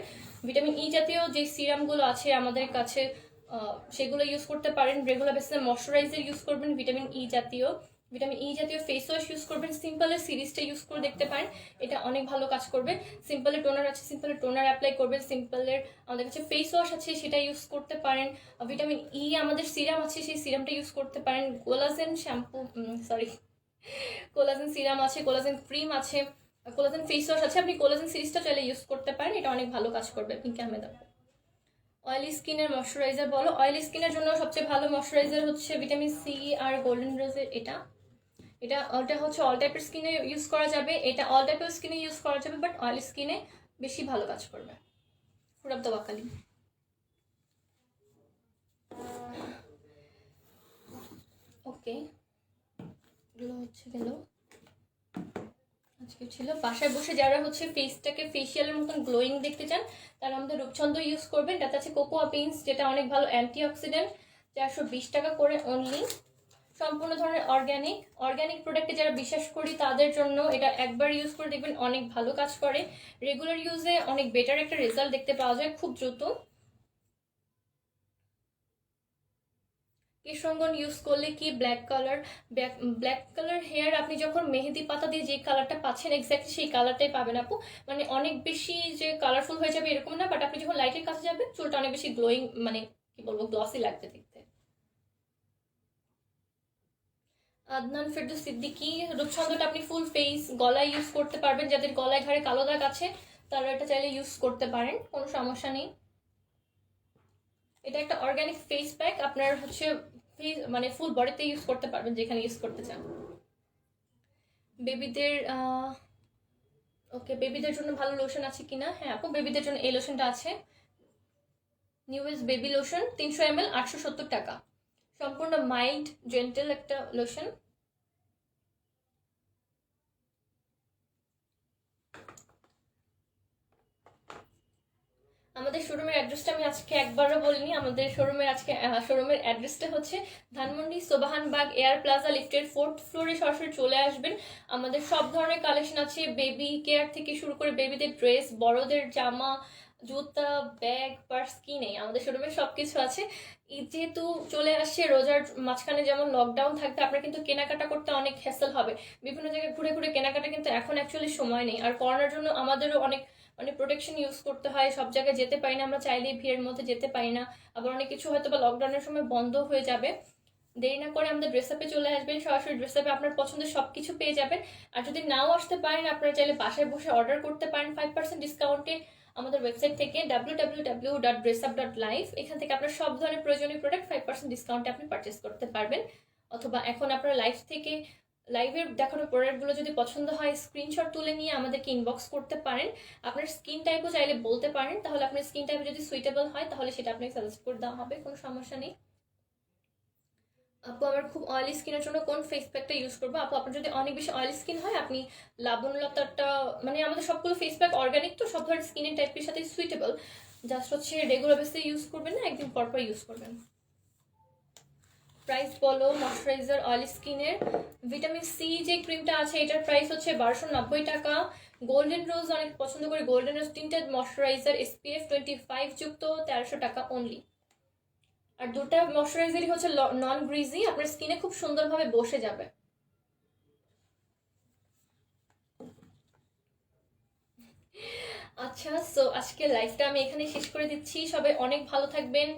ভিটামিন ই জাতীয় যে সিরামগুলো আছে আমাদের কাছে সেগুলো ইউজ করতে পারেন। রেগুলার বেসিসে ময়শ্চারাইজার ইউজ করবেন ভিটামিন ই জাতীয় ফেস ওয়াশ ইউজ করবেন। সিম্পলের সিরিজটা ইউজ করে দেখতে পারেন, এটা অনেক ভালো কাজ করবে। সিম্পলের টোনার আছে, সিম্পলের টোনার অ্যাপ্লাই করবেন। সিম্পলের আমাদের কাছে ফেস ওয়াশ আছে, সেটা ইউজ করতে পারেন। ভিটামিন ই আমাদের সিরাম আছে, সেই সিরামটা ইউজ করতে পারেন। কোলাজেন সিরাম আছে, কোলাজেন ক্রিম আছে, কোলাজেন ফেস ওয়াশ আছে। আপনি কোলাজেন সিরিজটা চাইলে ইউজ করতে পারেন, এটা অনেক ভালো কাজ করবে। পিঙ্কি আহমেদ আপু অয়েলি স্কিনের ময়শ্চারাইজার বলো। অয়েলি স্কিনের জন্য সবচেয়ে ভালো ময়শ্চারাইজার হচ্ছে ভিটামিন সি আর গোল্ডেন রোজের এটা। ওটা হচ্ছে অল টাইপের স্কিনে ইউজ করা যাবে, এটা অল টাইপের স্কিনে ইউজ করা যাবে, বাট অয়েলি স্কিনে বেশি ভালো কাজ করবে। Fruit of the Wokali. Okay, এগুলো হচ্ছে গেল আজকে ছিল। বাসায় বসে যারা হচ্ছে ফেসটাকে ফেসিয়ালের মতন গ্লোয়িং দেখতে চান তারা আমাদের রূপচন্দ ইউজ করবেন। তাতে আছে কোকোয়া বিনস, যেটা অনেক ভালো অ্যান্টি অক্সিডেন্ট। 420 টাকা করে অনলি। সম্পূর্ণ ধরনের অর্গ্যানিক প্রোডাক্টে যারা বিশ্বাস করি তাদের জন্য এটা একবার ইউজ করে দেখবেন অনেক ভালো কাজ করে। রেগুলার ইউজে অনেক বেটার একটা রেজাল্ট দেখতে পাওয়া যায় খুব দ্রুত। কেশরঙ্গন ইউজ করলে কি ব্ল্যাক কালার হেয়ার আপনি যখন মেহেদি পাতা দিয়ে যে কালারটা পাচ্ছেন এক্স্যাক্টলি সেই কালারটাই পাবেন আপু। মানে অনেক বেশি যে কালারফুল হয়ে যাবে এরকম না, বাট আপনি যখন লাইটের কাছে যাবেন চুলটা অনেক বেশি গ্লোয়িং, মানে কি বলবো, গ্লসি লাগবে দেখতে। আদনান ফেরদৌস সিদ্দিকী রূপচন্দ্রটা আপনি ফুল ফেস গলায় ইউজ করতে পারবেন। যাদের গলায় ঘাড়ে কালো দাগ আছে তারা এটা চাইলে ইউজ করতে পারেন, কোনো সমস্যা নেই। এটা একটা অর্গানিক ফেস প্যাক, আপনার হচ্ছে মানে ফুল বডিতে ইউজ করতে পারবেন যেখানে ইউজ করতে চান। বেবিদের ওকে, বেবিদের জন্য ভালো লোশন আছে কিনা? হ্যাঁ আপু, বেবিদের জন্য এই লোশনটা আছে, নিউয়েস্ট বেবি লোশন 300 ml 870 টাকা, সম্পূর্ণ মাইল্ড জেন্টেল একটা লোশন। আমাদের শোরুমের অ্যাড্রেসটা আমি আজকে একবারও বলিনি। আমাদের শোরুমের আজকে শোরুমের অ্যাড্রেসটা হচ্ছে ধানমন্ডি সোবাহানবাগ এয়ার প্লাজা লিফটের 4th ফ্লোরে সরাসরি চলে আসবেন। আমাদের সব ধরনের কালেকশন আছে, বেবি কেয়ার থেকে শুরু করে বেবিদের ড্রেস, বড়দের জামা, জুতা, ব্যাগ, পার্স, কি নেই আমাদের শোরুমে সব কিছু আছে। ঈদ যেহেতু চলে আসছে, রোজার মাঝখানে যেমন লকডাউন থাকবে, আপনার কিন্তু কেনাকাটা করতে অনেক হ্যাসেল হবে, বিভিন্ন জায়গায় ঘুরে ঘুরে কেনাকাটা কিন্তু এখন অ্যাকচুয়ালি সময় নেই। আর করোনার জন্য আমাদেরও অনেক মানে প্রোটেকশন ইউজ করতে হয়, সব জায়গায় যেতে পারি না আমরা, চাইলেই ভিড়ের মধ্যে যেতে পারি না, আবার অনেক কিছু হয়তো বা লকডাউনের সময় বন্ধ হয়ে যাবে। দেরি না করে আমাদের ড্রেস আপে চলে আসবেন, সরাসরি ড্রেস আপে আপনার পছন্দের সব কিছু পেয়ে যাবেন। আর যদি নাও আসতে পারেন, আপনারা চাইলে বাসায় বসে অর্ডার করতে পারেন 5% ডিসকাউন্টে আমাদের ওয়েবসাইট থেকে www.dressup.live। এখান থেকে আপনার সব ধরনের প্রয়োজনীয় প্রোডাক্ট 5% ডিসকাউন্টে আপনি পারচেস করতে পারবেন। অথবা এখন আপনারা লাইভের দেখানো প্রোডাক্টগুলো যদি পছন্দ হয়, স্ক্রিনশট তুলে নিয়ে আমাদেরকে ইনবক্স করতে পারেন। আপনার স্কিন টাইপও চাইলে বলতে পারেন, তাহলে আপনার স্কিন টাইপ যদি সুইটেবল হয় তাহলে সেটা আপনাকে সাজেস্ট করে দেওয়া হবে, কোনো সমস্যা নেই। আপু আমার খুব অয়েলি স্কিনের জন্য কোন ফেস প্যাকটা ইউজ করবো? আপু আপনার যদি অনেক বেশি অয়েলি স্কিন হয়, আপনি লাবণলতাটা, মানে আমাদের সবগুলো ফেস প্যাক অর্গানিক, তো সব ধরনের স্কিনের টাইপের সাথে সুইটেবল, জাস্ট হচ্ছে রেগুলার বেসে ইউজ করবেন না, একদিন পর পর ইউজ করবেন। প্রাইস বলো ময়শ্চারাইজার অয়েলি স্কিনের। ভিটামিন সি যে ক্রিমটা আছে এটার প্রাইস হচ্ছে 1290 টাকা। গোল্ডেন রোজ অনেক পছন্দ করি, গোল্ডেন রোজ টিন্টেড ময়শ্চারাইজার SPF 25 যুক্ত 1300 টাকা অনলি। আর দুটা ময়শ্চারাইজারই হচ্ছে নন গ্রিজি, আপনার স্কিনে খুব সুন্দরভাবে বসে যাবে। আচ্ছা, সো আজকে লাইফটা আমি এখানে শেষ করে দিচ্ছি, সবাই অনেক ভালো থাকবেন।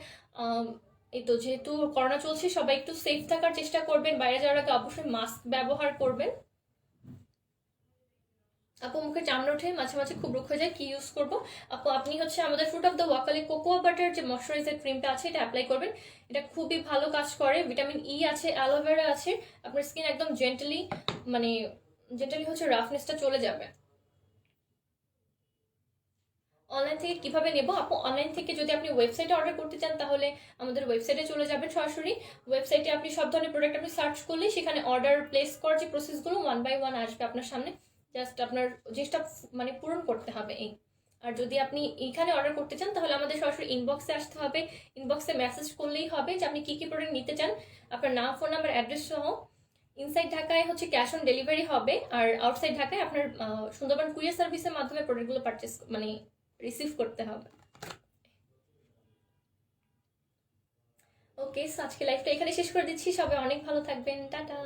এই তো যেহেতু করোনা চলছে, সবাই একটু সেফ থাকার চেষ্টা করবেন, বাইরে যাওয়ার আগে অবশ্যই মাস্ক ব্যবহার করবেন। আপু মুখে চামড়া ওঠে মাঝে মাঝে, খুব রুক্ষ হয়ে যায়, কি ইউজ করবো? আপু আপনি হচ্ছে আমাদের fruit of the Wokali cocoa butter যে ময়শ্চারাইজার ক্রিমটা আছে এটা অ্যাপ্লাই করবেন, এটা খুবই ভালো কাজ করে, ভিটামিন ই আছে, অ্যালোভেরা আছে, আপনার স্কিন একদম মানে জেন্টালি হচ্ছে রাফনেসটা চলে যাবে। অনলাইন থেকে কিভাবে নেব? আপু অনলাইন থেকে যদি আপনি ওয়েবসাইটে অর্ডার করতে চান তাহলে আমাদের ওয়েবসাইটে চলে যাবেন সরাসরি। ওয়েবসাইটে আপনি সব ধরনের প্রোডাক্ট আপনি সার্চ করলেই সেখানে অর্ডার প্লেস করার যে প্রসেসগুলো 1 by 1 আসবে আপনার সামনে, জাস্ট আপনার যেটা মানে পূরণ করতে হবে এই। আর যদি আপনি এইখানে অর্ডার করতে চান তাহলে আমাদের সরাসরি ইনবক্সে আসতে হবে, ইনবক্সে মেসেজ করলেই হবে যে আপনি কী কী প্রোডাক্ট নিতে চান, আপনার নাম, ফোন নাম্বার, অ্যাড্রেস সহ। ইনসাইড ঢাকায় হচ্ছে ক্যাশ অন ডেলিভারি হবে, আর আউটসাইড ঢাকায় আপনার সুন্দরবন কুরিয়ার সার্ভিসের মাধ্যমে প্রোডাক্টগুলো পারচেস মানে রিসিভ করতে হবে। ওকে, আজকে লাইফটা এখানে শেষ করে দিচ্ছি, সবাই অনেক ভালো থাকবেন, টাটা।